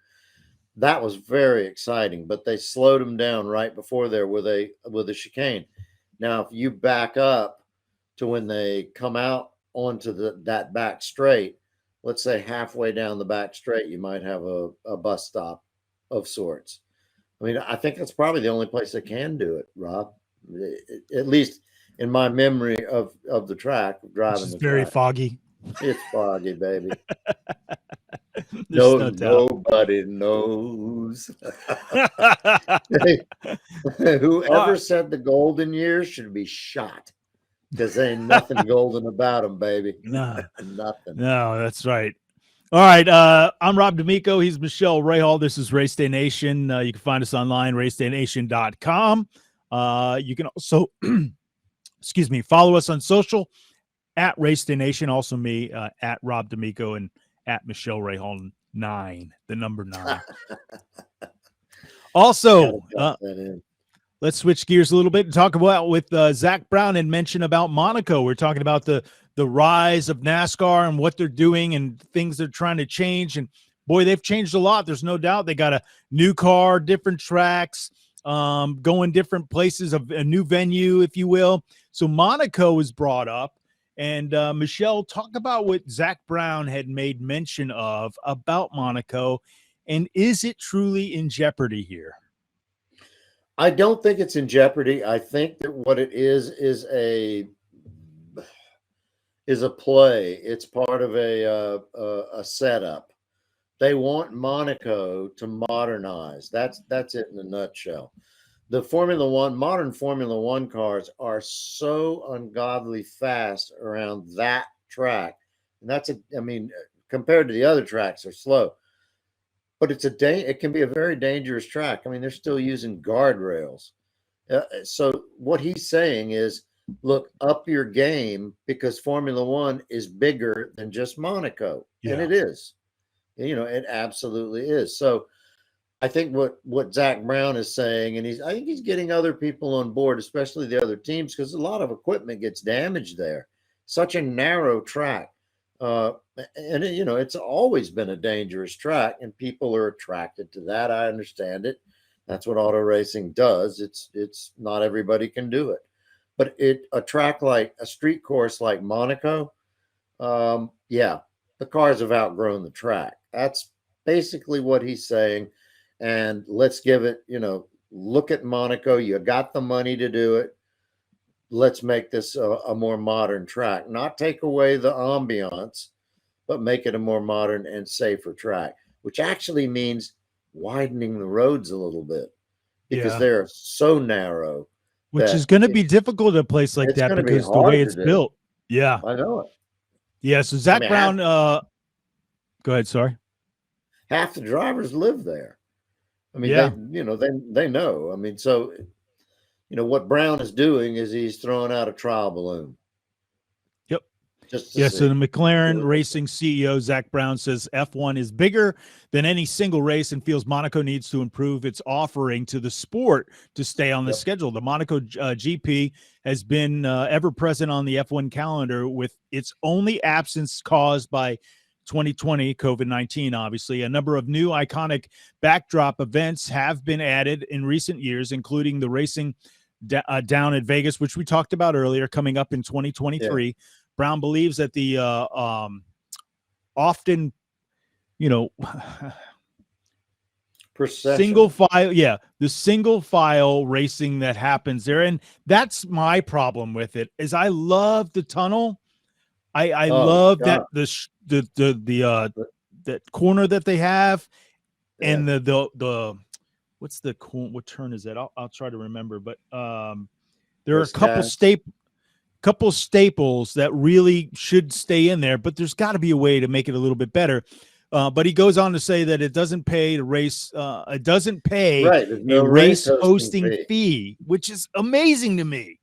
That was very exciting, but they slowed them down right before there with a chicane. Now, if you back up to when they come out onto that back straight, let's say halfway down the back straight, you might have a bus stop of sorts. I mean, I think that's probably the only place they can do it, Rob, at least in my memory of the track, driving the very track. Foggy. It's foggy, baby. No nobody knows. Whoever said the golden years should be shot, because there ain't nothing golden about them, baby. No, nothing. No, that's right. All right. I'm Rob D'Amico. He's Michele Rahal. This is RaceDay Nation. You can find us online, racedaynation.com. You can also, follow us on social at RaceDay Nation. Also me, at Rob D'Amico, and at Michele Rahal 9, the number 9. Also, let's switch gears a little bit and talk about with Zax Brown and mention about Monaco. We're talking about the rise of NASCAR and what they're doing and things they're trying to change. And boy, they've changed a lot. There's no doubt. They got a new car, different tracks, going different places, of a new venue, if you will. So Monaco is brought up. And Michele, talk about what Zax Brown had made mention of about Monaco. And is it truly in jeopardy here? I don't think it's in jeopardy. I think that what it is a play. It's part of a setup. They want Monaco to modernize. That's it in a nutshell. The modern Formula One cars are so ungodly fast around that track. And compared to the other tracks, they're slow. But it can be a very dangerous track. I mean, they're still using guardrails. So what he's saying is, look, up your game, because Formula One is bigger than just Monaco. Yeah. And it is. It absolutely is. So I think what Zax Brown is saying, and I think he's getting other people on board, especially the other teams, because a lot of equipment gets damaged there. Such a narrow track. And it's always been a dangerous track, and people are attracted to that. I understand it. That's what auto racing does. It's not everybody can do it. But a track like a street course like Monaco, the cars have outgrown the track. That's basically what he's saying. And let's give it, look at Monaco. You got the money to do it. Let's make this a more modern track. Not take away the ambiance, but make it a more modern and safer track, which actually means widening the roads a little bit, because they're so narrow. Which is going to be difficult at a place like that because the way it's built. Yeah. I know it. Yeah. So Zax Brown, go ahead. Sorry. Half the drivers live there. I mean, they know. I mean, so, what Brown is doing is he's throwing out a trial balloon. Yep. Just to see. So the McLaren Racing CEO, Zax Brown, says F1 is bigger than any single race and feels Monaco needs to improve its offering to the sport to stay on the schedule. The Monaco GP has been ever present on the F1 calendar, with its only absence caused by 2020 COVID-19. Obviously, a number of new iconic backdrop events have been added in recent years, including the racing down at Vegas, which we talked about earlier, coming up in 2023. Yeah. Brown believes that the often, single file racing that happens there, and that's my problem with it. Is I love the tunnel. I love that that corner that they have, and the what turn is that? I'll try to remember, but there are a couple couple staples that really should stay in there, but there's got to be a way to make it a little bit better. But he goes on to say that it doesn't pay to race. It doesn't pay Right. There's no a race hosting hosting fee, which is amazing to me.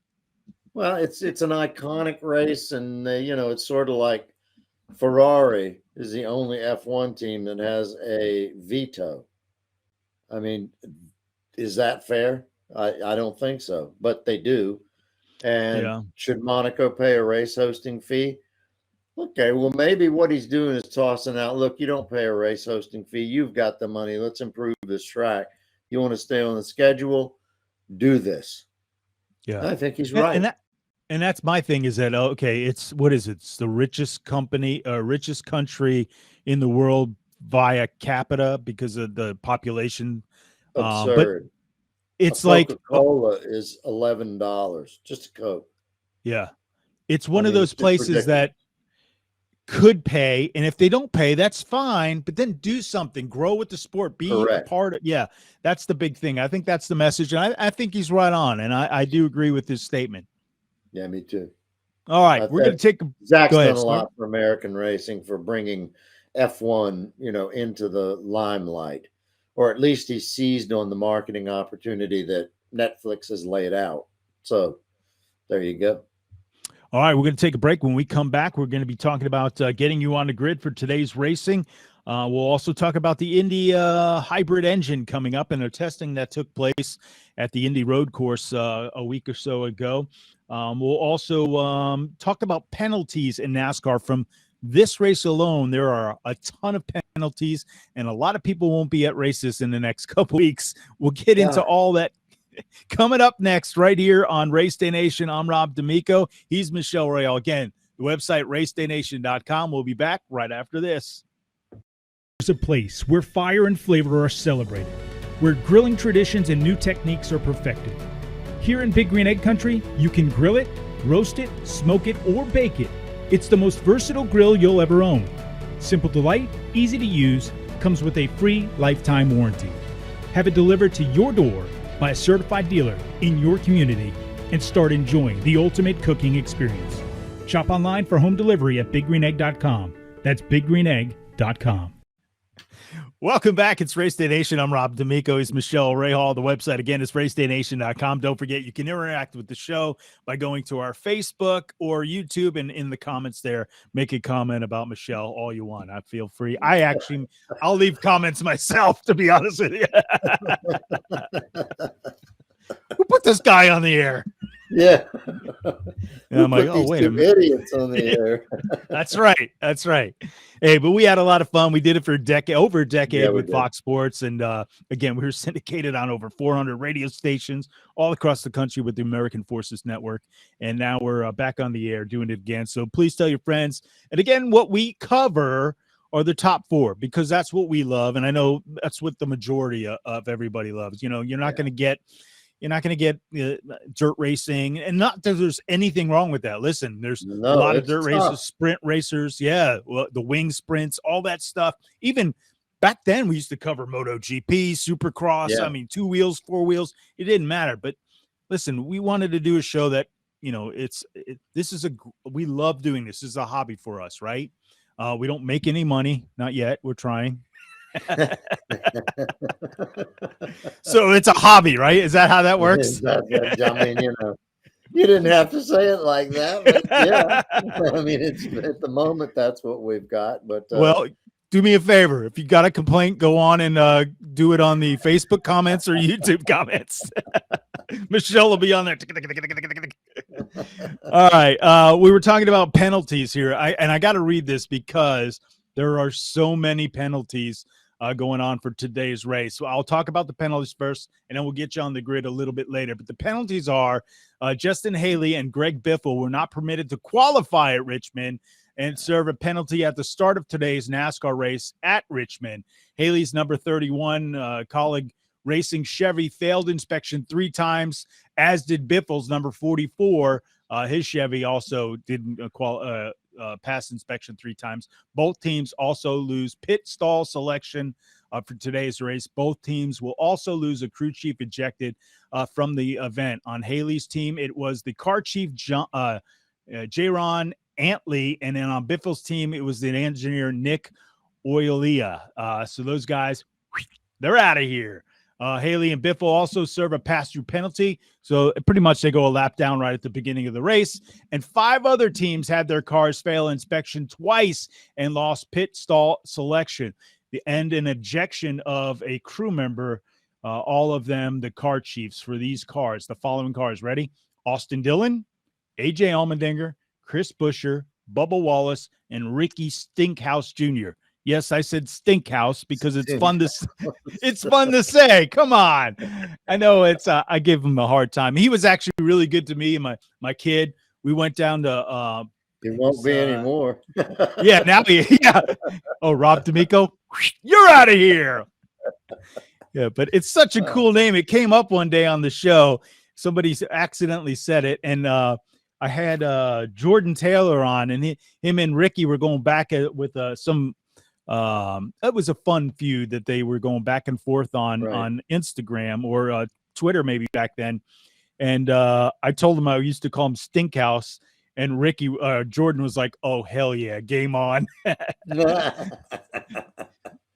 Well, it's an iconic race, and it's sort of like Ferrari is the only F1 team that has a veto. I mean, is that fair? I don't think so, but they do. And should Monaco pay a race hosting fee? Okay, well, maybe what he's doing is tossing out, look, you don't pay a race hosting fee. You've got the money. Let's improve this track. You want to stay on the schedule? Do this. Yeah. I think he's right. And that's my thing is that, okay, it's the richest country in the world via capita because of the population. Absurd. But it's Coca-Cola is $11, just a Coke. Yeah. It's one of those places that could pay, and if they don't pay, that's fine, but then do something, grow with the sport, be a part of that's the big thing. I think that's the message, and I think he's right on, and I do agree with his statement. Yeah, me too. All right, we're going to take Zax's done a lot for American racing, for bringing F1 into the limelight, or at least he seized on the marketing opportunity that Netflix has laid out. So there you go. All right, we're going to take a break. When we come back, we're going to be talking about getting you on the grid for today's racing. We'll also talk about the Indy hybrid engine coming up and the testing that took place at the Indy Road Course a week or so ago. We'll also talk about penalties in NASCAR. From this race alone, there are a ton of penalties, and a lot of people won't be at races in the next couple weeks. We'll get into all that coming up next right here on RaceDay Nation. I'm Rob D'Amico. He's Michele Rahal. Again, the website RaceDayNation.com. We'll be back right after this. There's a place where fire and flavor are celebrated, where grilling traditions and new techniques are perfected. Here in Big Green Egg Country, you can grill it, roast it, smoke it, or bake it. It's the most versatile grill you'll ever own. Simple delight, easy to use, comes with a free lifetime warranty. Have it delivered to your door by a certified dealer in your community and start enjoying the ultimate cooking experience. Shop online for home delivery at biggreenegg.com. That's biggreenegg.com. Welcome back. It's RaceDay Nation. I'm Rob D'Amico. He's Michele Rahal. The website, again, is RaceDayNation.com. Don't forget, you can interact with the show by going to our Facebook or YouTube, and in the comments there, make a comment about Michele all you want. I feel free. I'll leave comments myself, to be honest with you. Who put this guy on the air? Yeah. And I'm like, oh, wait a minute. Idiots on the air. That's right. That's right. Hey, but we had a lot of fun. We did it for over a decade with Fox Sports. And again, we were syndicated on over 400 radio stations all across the country with the American Forces Network. And now we're back on the air doing it again. So please tell your friends. And again, what we cover are the top four, because that's what we love. And I know that's what the majority of everybody loves. You're not going to get dirt racing, and not that there's anything wrong with that. Listen, there's a lot of dirt racers, sprint racers. Yeah. Well, the wing sprints, all that stuff. Even back then we used to cover MotoGP, Supercross. Yeah. I mean, 2 wheels, 4 wheels, it didn't matter. But listen, we wanted to do a show that, we love doing this. This is a hobby for us, right? We don't make any money. Not yet. We're trying. So it's a hobby, right? Is that how that works? I mean, you didn't have to say it like that, but yeah. I mean, it's at the moment that's what we've got. But well, do me a favor. If you got a complaint, go on and do it on the Facebook comments or YouTube comments. Michele will be on there. All right. We were talking about penalties here. I got to read this because there are so many penalties going on for today's race. So I'll talk about the penalties first, and then we'll get you on the grid a little bit later. But the penalties are Justin Haley and Greg Biffle were not permitted to qualify at Richmond and serve a penalty at the start of today's NASCAR race at Richmond. Haley's number 31 Colleague Racing Chevy failed inspection 3 times, as did Biffle's number 44. His Chevy also didn't pass inspection 3 times. Both teams also lose pit stall selection for today's race. Both teams will also lose a crew chief ejected from the event. On Haley's team, it was the car chief, Jaron Antley, and then on Biffle's team, it was the engineer Nick Oilia. So those guys, they're out of here. Haley and Biffle also serve a pass-through penalty. So pretty much they go a lap down right at the beginning of the race. And 5 other teams had their cars fail inspection twice and lost pit stall selection. The end and ejection of a crew member, all of them the car chiefs for these cars. The following cars, ready? Austin Dillon, AJ Allmendinger, Chris Buescher, Bubba Wallace, and Ricky Stinkhouse Jr. Yes, I said Stinkhouse because it's fun to say. Come on. I know I give him a hard time. He was actually really good to me and my kid. We went down to it won't be anymore. Yeah, now yeah. Oh, Rob D'Amico, you're out of here. Yeah, but it's such a cool name. It came up one day on the show. Somebody accidentally said it, and I had Jordan Taylor on, and him and Ricky were going back with some. That was a fun feud that they were going back and forth on Instagram or Twitter maybe back then. And I told him I used to call him Stinkhouse, and Jordan was like, "Oh hell yeah, game on!"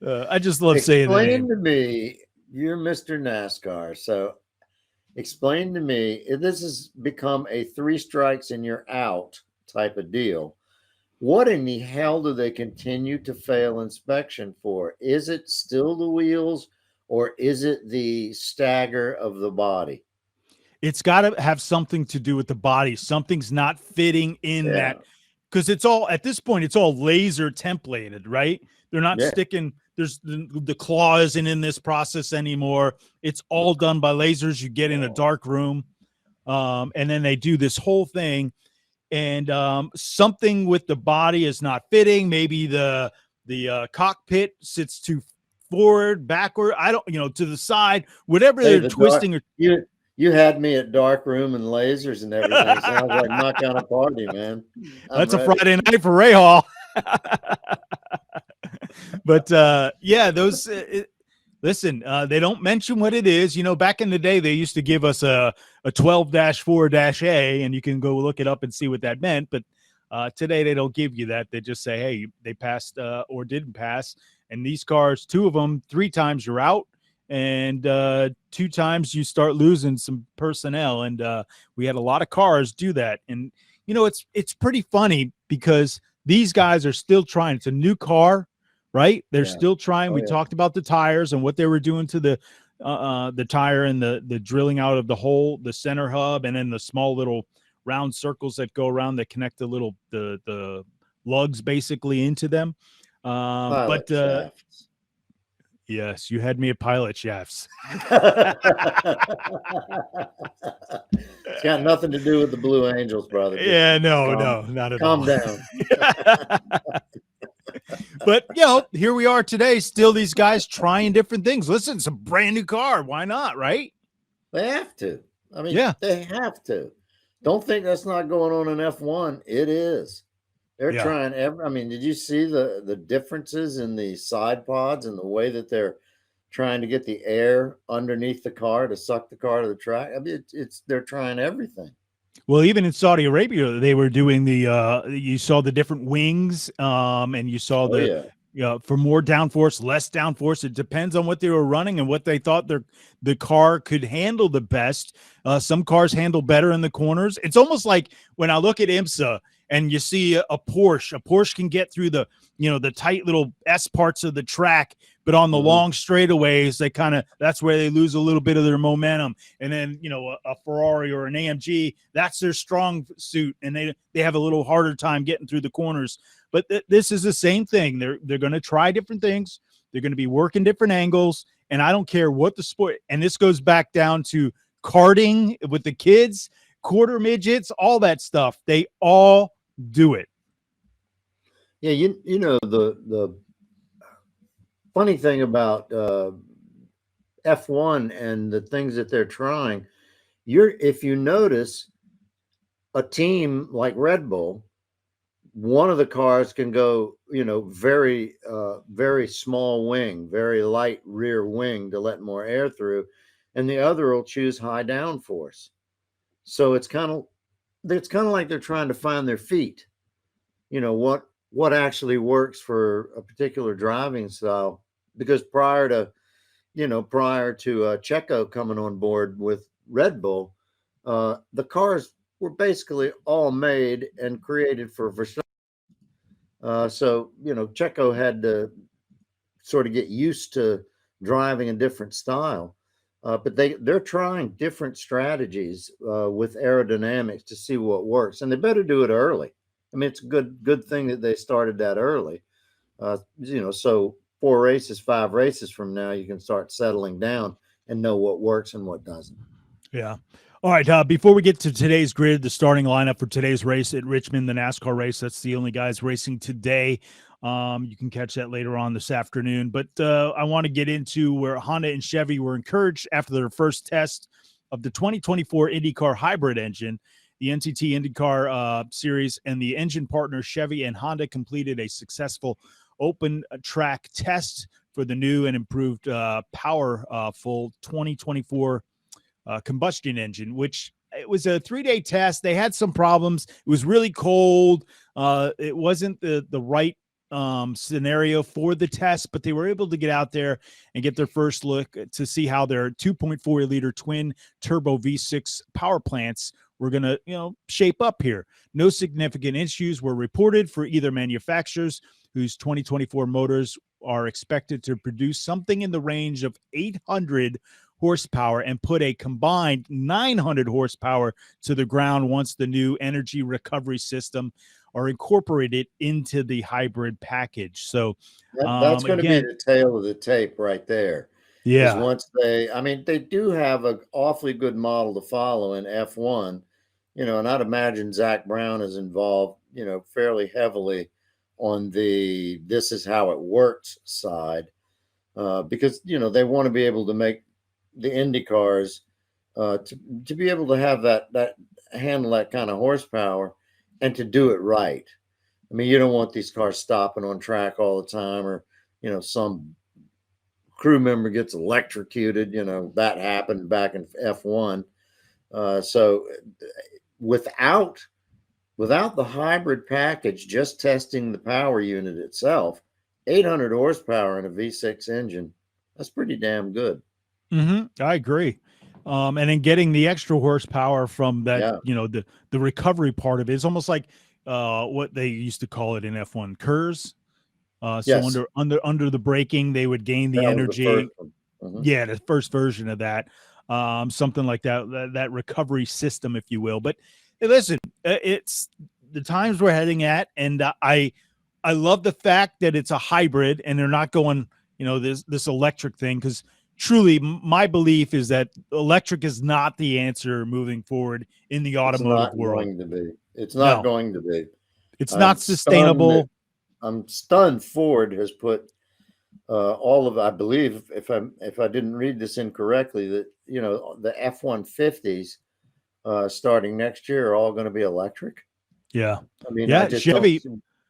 I just love saying the name. Explain to me, you're Mr. NASCAR, so explain to me, if this has become a 3 strikes and you're out type of deal. What in the hell do they continue to fail inspection for? Is it still the wheels, or is it the stagger of the body? It's got to have something to do with the body. Something's not fitting in that, because it's all, at this point, it's all laser templated, right? They're not sticking, there's the claw isn't in this process anymore. It's all done by lasers. You get in a dark room, and then they do this whole thing. And something with the body is not fitting. Maybe the cockpit sits too forward, backward. I don't, to the side, whatever they're twisting. You had me at dark room and lasers and everything. Sounds like knock out a party, man. That's ready. A Friday night for Rahal. But those. Listen, they don't mention what it is. Back in the day, they used to give us a 12-4-A, and you can go look it up and see what that meant. But today, they don't give you that. They just say, hey, they passed or didn't pass. And these cars, 2 of them, 3 times you're out, and 2 times you start losing some personnel. And we had a lot of cars do that. And, it's pretty funny because these guys are still trying. It's a new car. Right? They're still trying. We talked about the tires and what they were doing to the tire and the drilling out of the hole, the center hub, and then the small little round circles that go around that connect the lugs basically into them. But yes, you had me at pilot shafts. It's got nothing to do with the Blue Angels, brother. Yeah, no, not at all. Calm down. But, here we are today, still these guys trying different things. Listen, it's a brand new car. Why not, right? They have to. I mean, they have to. Don't think that's not going on in F1. It is. They're trying did you see the differences in the side pods and the way that they're trying to get the air underneath the car to suck the car to the track? I mean, they're trying everything. Well, even in Saudi Arabia, they were doing you saw the different wings, and you saw for more downforce, less downforce. It depends on what they were running and what they thought the car could handle the best. Some cars handle better in the corners. It's almost like when I look at IMSA and you see a Porsche can get through the tight little S parts of the track, but on the long straightaways, that's where they lose a little bit of their momentum. And then, a Ferrari or an AMG, that's their strong suit, and they have a little harder time getting through the corners. But this is the same thing. They're going to try different things. They're going to be working different angles, and I don't care what the sport. And this goes back down to karting with the kids, quarter midgets, all that stuff. They all do it. Yeah, the funny thing about F1 and the things that they're trying, if you notice a team like Red Bull, one of the cars can go, very, very small wing, very light rear wing to let more air through, and the other will choose high downforce. So it's kind of it's kind of like they're trying to find their feet. What actually works for a particular driving style, because prior to Checo coming on board with Red Bull, the cars were basically all made and created for Verstappen. So Checo had to sort of get used to driving a different style. But they're trying different strategies with aerodynamics to see what works, and they better do it early. I mean, it's a good thing that they started that early. So 4 races, 5 races from now, you can start settling down and know what works and what doesn't. Yeah. All right. Before we get to today's grid, the starting lineup for today's race at Richmond, the NASCAR race, that's the only guys racing today. You can catch that later on this afternoon. But I want to get into where Honda and Chevy were encouraged after their first test of the 2024 IndyCar hybrid engine. The NTT IndyCar series and the engine partner Chevy and Honda completed a successful open track test for the new and improved powerful 2024 combustion engine, which it was a 3-day test. They had some problems. It was really cold. It wasn't the right scenario for the test, but they were able to get out there and get their first look to see how their 2.4 liter twin turbo V6 power plants were going to, shape up here. No significant issues were reported for either manufacturers, whose 2024 motors are expected to produce something in the range of 800 horsepower and put a combined 900 horsepower to the ground once the new energy recovery system are incorporated into the hybrid package. So that's going to be the tail of the tape right there. Yeah. Once they do have an awfully good model to follow in F1, and I'd imagine Zax Brown is involved, fairly heavily on the this is how it works side, because they want to be able to make the Indy cars to be able to have that handle that kind of horsepower and to do it right. I mean, you don't want these cars stopping on track all the time, or some crew member gets electrocuted. That happened back in F1. So without the hybrid package, just testing the power unit itself, 800 horsepower in a V6 engine, that's pretty damn good. I agree. And then getting the extra horsepower from that, the recovery part of it is almost like what they used to call it in F1, KERS. So under the braking, they would gain the energy. Yeah, the first version of that, something like that recovery system, if you will. But hey, listen, it's the times we're heading at, and I love the fact that it's a hybrid and they're not going, this electric thing, because truly my belief is that electric is not the answer moving forward in the automotive world. It's not going to be. It's not sustainable. I'm stunned Ford has put all of, I believe, if I didn't read this incorrectly, that the F-150s starting next year are all going to be electric. Yeah. I mean, Chevy,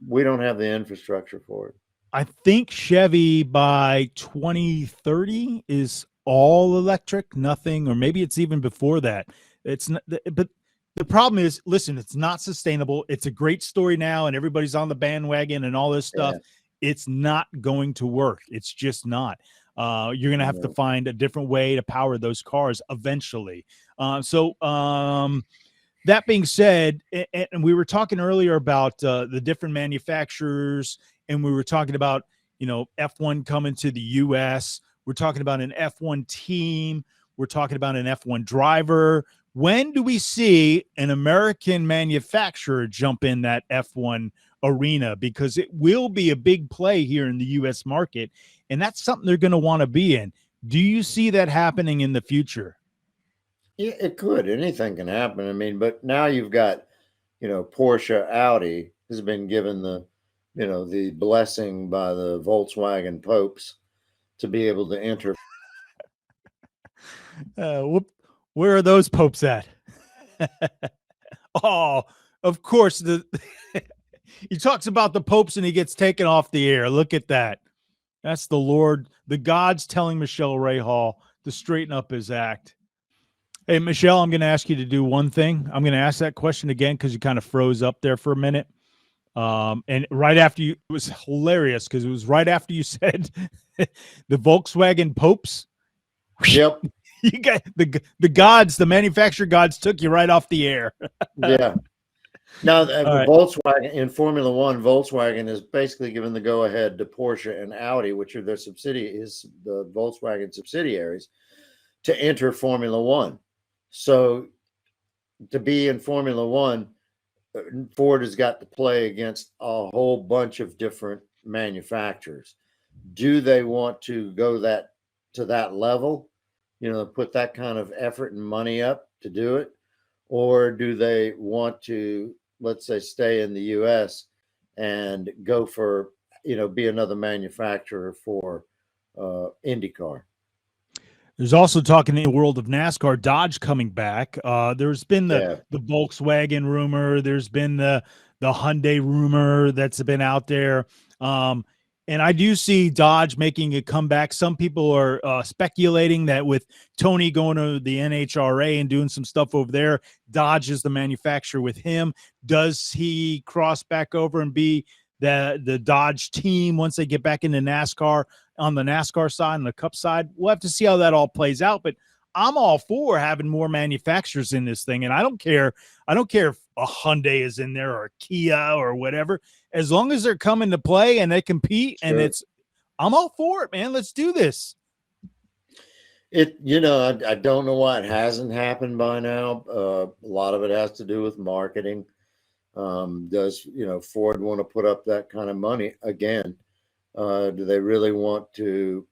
we don't have the infrastructure for it. I think Chevy by 2030 is all electric, nothing, or maybe it's even before that. It's not, but the problem is, listen, it's not sustainable. It's a great story now, and everybody's on the bandwagon and all this stuff. Yeah. It's not going to work. It's just not. You're going to have to find a different way to power those cars eventually. That being said, and we were talking earlier about the different manufacturers, and we were talking about, F1 coming to the U.S. We're talking about an F1 team. We're talking about an F1 driver. When do we see an American manufacturer jump in that F1 arena? Because it will be a big play here in the U.S. market, and that's something they're going to want to be in. Do you see that happening in the future? Yeah, it could. Anything can happen. I mean, but now you've got, Porsche, Audi has been given the blessing by the Volkswagen popes to be able to enter. Where are those popes at? Oh, of course. He talks about the popes and he gets taken off the air. Look at that. That's the Lord, the gods telling Michele Rahal to straighten up his act. Hey, Michele, I'm going to ask you to do one thing. I'm going to ask that question again because you kind of froze up there for a minute. And right after you, it was hilarious because it was right after you said the Volkswagen Popes. Yep. You got the gods, the manufacturer gods took you right off the air. Yeah. Now, right. Volkswagen in Formula One, Volkswagen is basically given the go-ahead to Porsche and Audi, which are their subsidiaries, the Volkswagen subsidiaries, to enter Formula One. So, to be in Formula One, Ford has got to play against a whole bunch of different manufacturers. Do they want to go to that level? Put that kind of effort and money up to do it, or do they want to, let's say, stay in the U.S. and go for, be another manufacturer for IndyCar? There's also talking in the world of NASCAR, Dodge coming back. There's been the Volkswagen rumor. There's been the Hyundai rumor that's been out there. And I do see Dodge making a comeback. Some people are speculating that with Tony going to the NHRA and doing some stuff over there, Dodge is the manufacturer with him. Does he cross back over and be the Dodge team once they get back into NASCAR on the NASCAR side and the Cup side? We'll have to see how that all plays out. But I'm all for having more manufacturers in this thing. And I don't care if a Hyundai is in there or a Kia or whatever, as long as they're coming to play and they compete. Sure. And I'm all for it, man. Let's do this. I don't know why it hasn't happened by now. A lot of it has to do with marketing. Does Ford want to put up that kind of money again? Do they really want to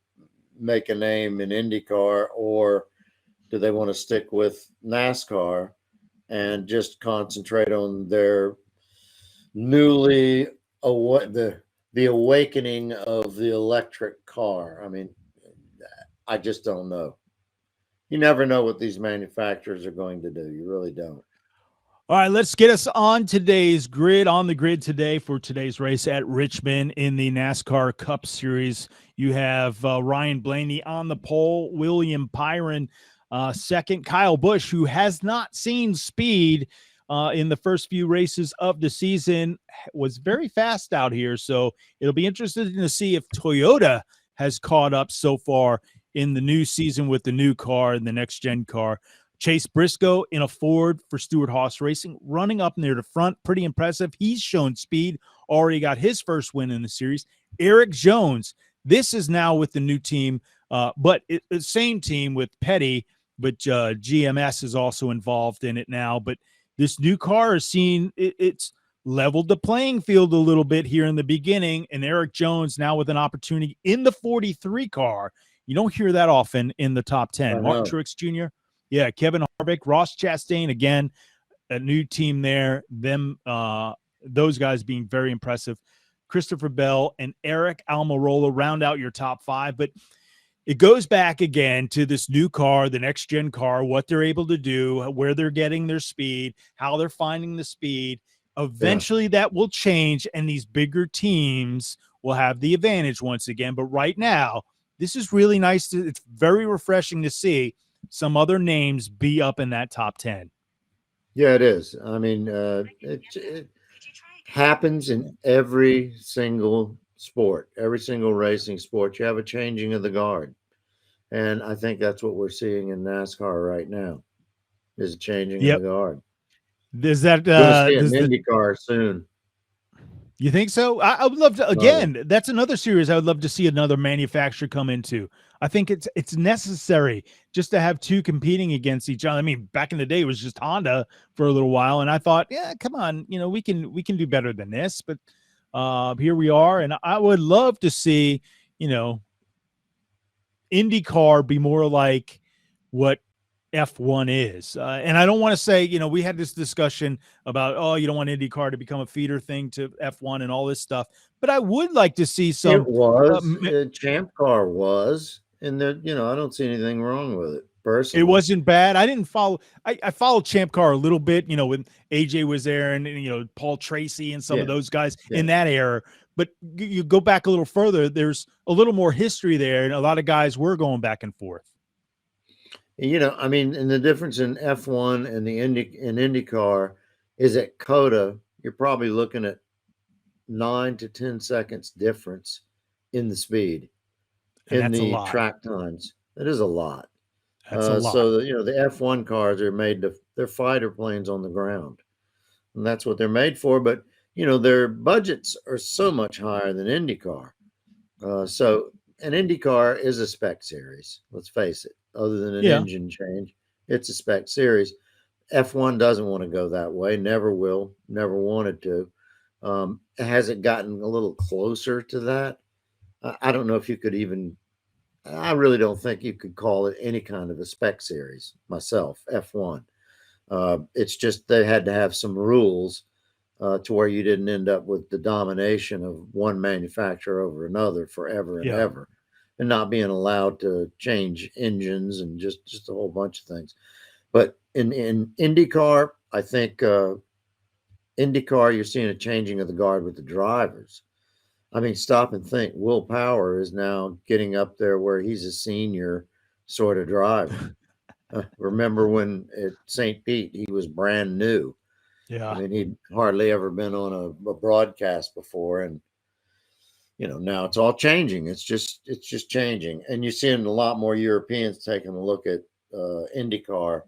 make a name in IndyCar, or do they want to stick with NASCAR and just concentrate on their the awakening of the electric car? I mean, I just don't know. You never know what these manufacturers are going to do. You really don't. All right, let's get us on today's grid. On the grid today for today's race at Richmond in the NASCAR Cup Series, you have Ryan Blaney on the pole, William Byron second, Kyle Busch, who has not seen speed in the first few races of the season, was very fast out here. So it'll be interesting to see if Toyota has caught up so far in the new season with the new car and the next-gen car. Chase Briscoe in a Ford for Stewart-Haas Racing, running up near the front, pretty impressive. He's shown speed, already got his first win in the series. Eric Jones, this is now with the new team, but the same team with Petty, but GMS is also involved in it now. But this new car is it's leveled the playing field a little bit here in the beginning, and Eric Jones now with an opportunity in the 43 car. You don't hear that often in the top 10. Martin Truex Jr., yeah, Kevin Harvick, Ross Chastain, again, a new team there. Those guys being very impressive. Christopher Bell and Eric Almirola round out your top five. But it goes back again to this new car, the next-gen car, what they're able to do, where they're getting their speed, how they're finding the speed. Eventually that will change, and these bigger teams will have the advantage once again. But right now, this is really nice. It's very refreshing to see some other names be up in that top 10. Yeah, it is. I mean, it happens in every single sport, every single racing sport. You have a changing of the guard. And I think that's what we're seeing in NASCAR right now, is a changing of the guard. Does that IndyCar soon? You think so? I would love to. Again, that's another series I would love to see another manufacturer come into. I think it's necessary just to have two competing against each other. I mean, back in the day, it was just Honda for a little while, and I thought, yeah, come on, we can do better than this. But here we are, and I would love to see, IndyCar be more like what F1 is. And I don't want to say, we had this discussion about, you don't want IndyCar to become a feeder thing to F1 and all this stuff. But I would like to see some. It was. Champ Car was. And there, I don't see anything wrong with it. Personally. It wasn't bad. I didn't follow. I followed Champ Car a little bit, when AJ was there and, Paul Tracy and some of those guys in that era. But you go back a little further, there's a little more history there. And a lot of guys were going back and forth. I mean, and the difference in F1 and IndyCar is at Coda, you're probably looking at 9 to 10 seconds difference in the speed And in that's a the lot. track times. It is a lot. That's a lot. So the F1 cars are they're fighter planes on the ground, and that's what they're made for. But their budgets are so much higher than IndyCar. So an IndyCar is a spec series. Let's face it. Other than an Yeah. engine change, it's a spec series. F1 doesn't want to go that way. Never will. Never wanted to. Has it gotten a little closer to that? I don't know if you could even. I really don't think you could call it any kind of a spec series myself. F1. It's just they had to have some rules to where you didn't end up with the domination of one manufacturer over another forever and Yeah. ever, and not being allowed to change engines and just a whole bunch of things. But in IndyCar, I think IndyCar, you're seeing a changing of the guard with the drivers. I mean, stop and think. Will Power is now getting up there where he's a senior sort of driver. Remember when at St. Pete he was brand new. Yeah. I mean, he'd hardly ever been on a broadcast before, and now it's all changing. It's just changing, and you're seeing a lot more Europeans taking a look at IndyCar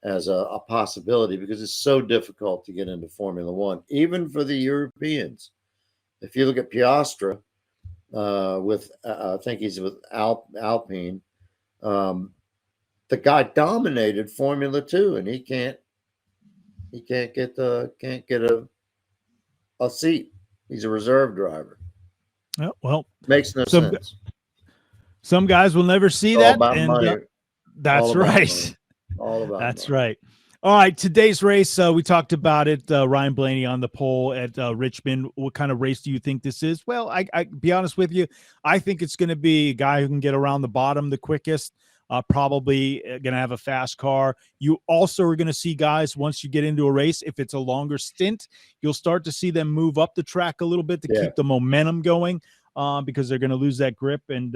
as a possibility because it's so difficult to get into Formula One, even for the Europeans. If you look at Piastra, with I think he's with Alpine, the guy dominated Formula Two, and he can't get a seat. He's a reserve driver. Oh, well, Makes no sense. Some guys will never see All that, about and money. that's All about right. money. All about That's money. right. All right, today's race, we talked about it. Ryan Blaney on the pole at Richmond. What kind of race do you think this is? Well, I be honest with you, I think it's going to be a guy who can get around the bottom the quickest. Probably going to have a fast car. You also are going to see guys, once you get into a race, if it's a longer stint, you'll start to see them move up the track a little bit to keep the momentum going, because they're going to lose that grip. And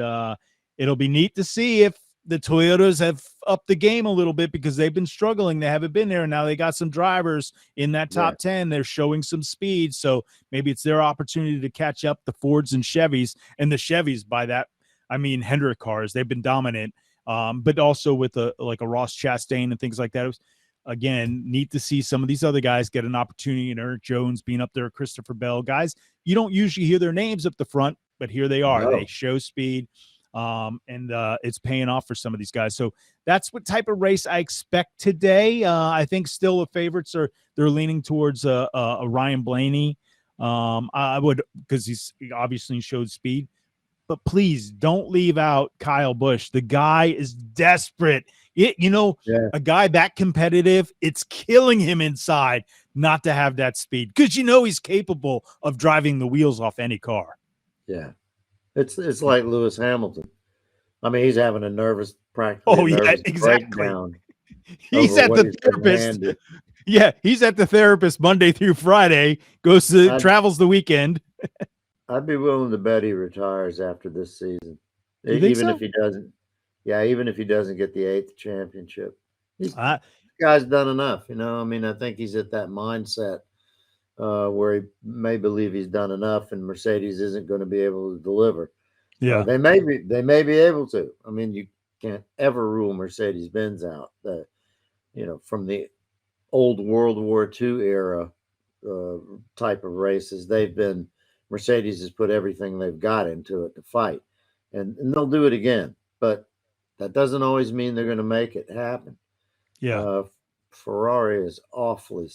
it'll be neat to see if the Toyotas have upped the game a little bit, because they've been struggling. They haven't been there. And now they got some drivers in that top 10. They're showing some speed. So maybe it's their opportunity to catch up the Fords and Chevys. And the Chevys, by that, I mean Hendrick cars. They've been dominant. But also with like a Ross Chastain and things like that. It was, again, neat to see some of these other guys get an opportunity, and Eric Jones being up there, Christopher Bell. Guys, you don't usually hear their names up the front, but here they are. No. They show speed, and it's paying off for some of ththese guys. So that's what type of race I expect today. I think still the favorites they're leaning towards a Ryan Blaney. I would, because he's obviously showed speed. But please don't leave out Kyle Busch. The guy is desperate. A guy that competitive, it's killing him inside not to have that speed, because he's capable of driving the wheels off any car. Yeah. It's like Lewis Hamilton. I mean, he's having a nervous practice. Oh, yeah, exactly. He's at the therapist. Yeah, he's at the therapist Monday through Friday, travels the weekend. I'd be willing to bet he retires after this season, if he doesn't. Yeah, even if he doesn't get the 8th championship, this guy's done enough. I mean, I think he's at that mindset where he may believe he's done enough, and Mercedes isn't going to be able to deliver. Yeah, they may be able to. I mean, you can't ever rule Mercedes-Benz out. From the old World War II era type of races, Mercedes has put everything they've got into it to fight, and they'll do it again. But that doesn't always mean they're going to make it happen. Yeah, Ferrari is awfully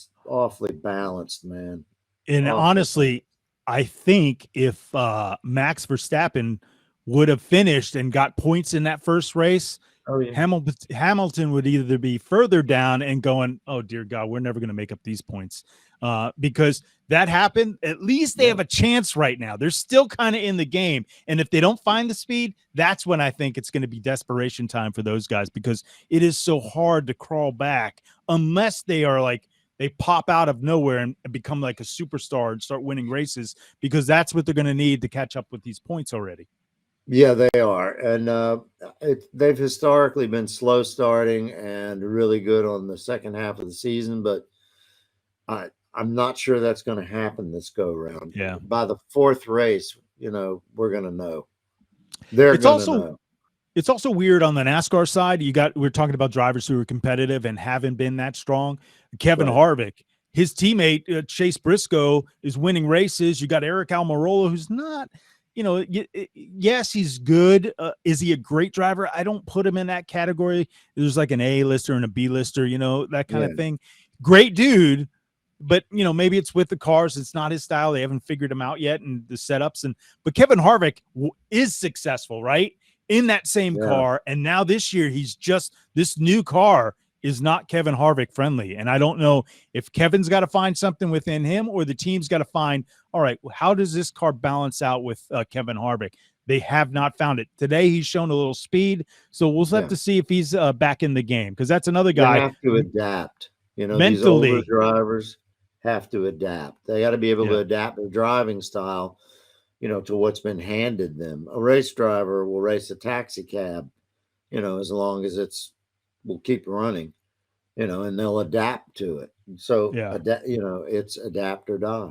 balanced, man. And honestly, I think if Max Verstappen would have finished and got points in that first race, Hamilton would either be further down and going, oh dear God, we're never going to make up these points, because that happened. At least they have a chance right now. They're still kind of in the game, and if they don't find the speed, that's when I think it's going to be desperation time for those guys, because it is so hard to crawl back unless they are like they pop out of nowhere and become like a superstar and start winning races, because that's what they're going to need to catch up with these points already. Yeah, they are, and they've historically been slow starting and really good on the second half of the season. But I'm not sure that's going to happen this go around. Yeah. By the fourth race, we're going to know. They're It's going to also know. It's also weird on the NASCAR side. We're talking about drivers who are competitive and haven't been that strong. Kevin Right. Harvick, his teammate Chase Briscoe is winning races. You got Eric Almirola, who's not, yes, he's good. Is he a great driver? I don't put him in that category. There's like an A lister and a B lister, that kind of thing. Great dude, but maybe it's with the cars. It's not his style. They haven't figured him out yet, and the setups. But Kevin Harvick is successful, right? In that same car, and now this year this new car is not Kevin Harvick friendly, and I don't know if Kevin's got to find something within him or the team's got to find, all right, how does this car balance out with Kevin Harvick? They have not found it. Today he's shown a little speed, so we'll have to see if he's back in the game, because that's another guy. They have to adapt. Mentally, these older drivers have to adapt. They got to be able to adapt their driving style to what's been handed them. A race driver will race a taxi cab, as long as will keep running, and they'll adapt to it. So, it's adapt or die.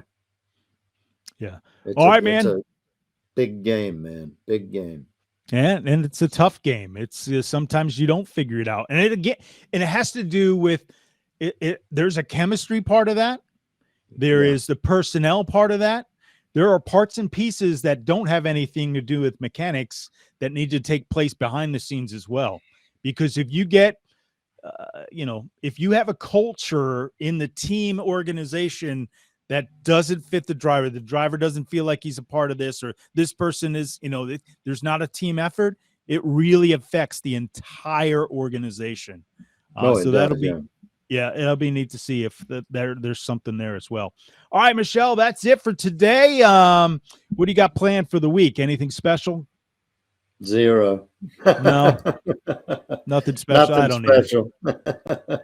Yeah. All right, man. It's a big game, man. Big game. And it's a tough game. It's sometimes you don't figure it out. And it has to do with it. There's a chemistry part of that. There is the personnel part of that. There are parts and pieces that don't have anything to do with mechanics that need to take place behind the scenes as well. Because if you get, if you have a culture in the team organization that doesn't fit the driver doesn't feel like he's a part of this, or this person is, there's not a team effort, it really affects the entire organization. So that'll be, it'll be neat to see if there's something there as well. All right, Michele, that's it for today. What do you got planned for the week? Anything special? Zero. No, nothing special. I don't special.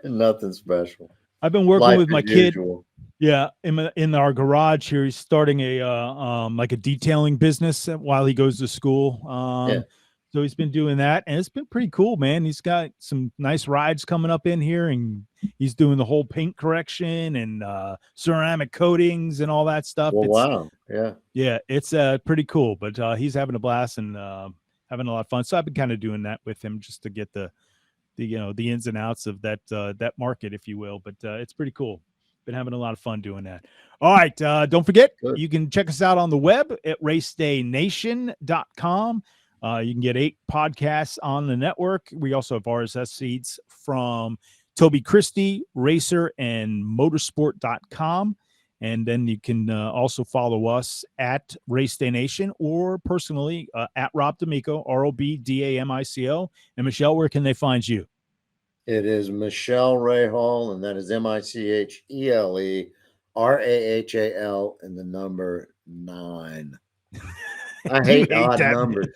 Nothing special. I've been working with my kid. Usual. Yeah, in our garage here, he's starting a like a detailing business while he goes to school. So he's been doing that, and it's been pretty cool, man. He's got some nice rides coming up in here, and he's doing the whole paint correction and ceramic coatings and all that stuff. Well, wow. Yeah, it's pretty cool, but he's having a blast and having a lot of fun. So I've been kind of doing that with him just to get the ins and outs of that market, if you will. But it's pretty cool. Been having a lot of fun doing that. All right. Don't forget, you can check us out on the web at RaceDayNation.com. You can get 8 podcasts on the network. We also have RSS feeds from Toby Christie, Racer, and Motorsport.com. And then you can also follow us at RaceDay Nation or personally at Rob D'Amico, ROBDAMICO. And Michele, where can they find you? It is Michele Rahal, and that is MICHELE RAHAL and the number 9. I hate odd numbers.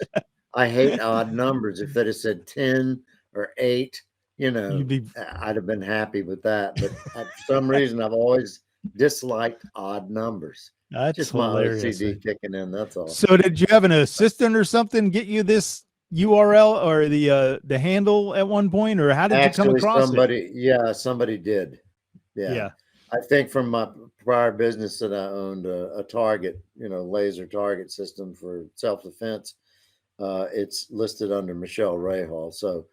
I hate odd numbers. If they'd have said 10 or 8, I'd have been happy with that. But for some reason, I've always disliked odd numbers. That's just hilarious. My OCD kicking in. That's all. So did you have an assistant or something get you this URL or the handle at one point, or how did you come across it? Yeah, somebody did. Yeah. I think from my prior business that I owned a target, laser target system for self-defense. It's listed under Michele Rahal. So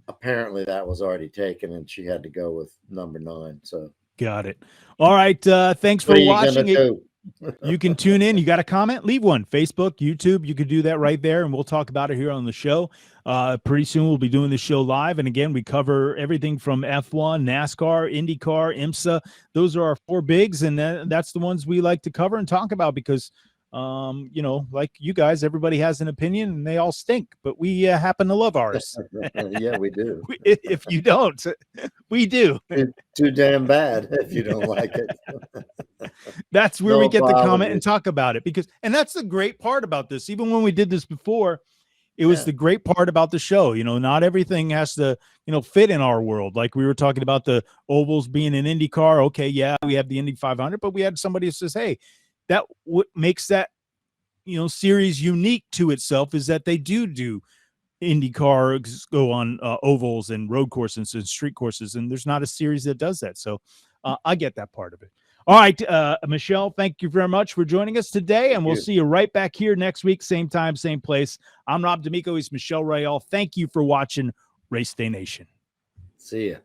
apparently that was already taken and she had to go with number 9. So got it. All right. Thanks for watching it. You can tune in. You got a comment? Leave one. Facebook, YouTube. You could do that right there, and we'll talk about it here on the show. Pretty soon we'll be doing the show live. And again, we cover everything from F1, NASCAR, INDYCAR, IMSA. Those are our 4 bigs, and that's the ones we like to cover and talk about because, like you guys, everybody has an opinion, and they all stink, but we happen to love ours. Yeah, we do. If you don't, we do. It's too damn bad if you don't like it. That's where we get the comment and talk about it and that's the great part about this. Even when we did this before, it was the great part about the show. Not everything has to, fit in our world. Like we were talking about the ovals being an IndyCar. Okay. Yeah. We have the Indy 500, but we had somebody who says, hey, that makes that series unique to itself is that they do IndyCar go on ovals and road courses and street courses, and there's not a series that does that. So I get that part of it. All right, Michele, thank you very much for joining us today, and we'll see you right back here next week, same time, same place. I'm Rob D'Amico. He's Michele Rahal. Thank you for watching Race Day Nation. See ya.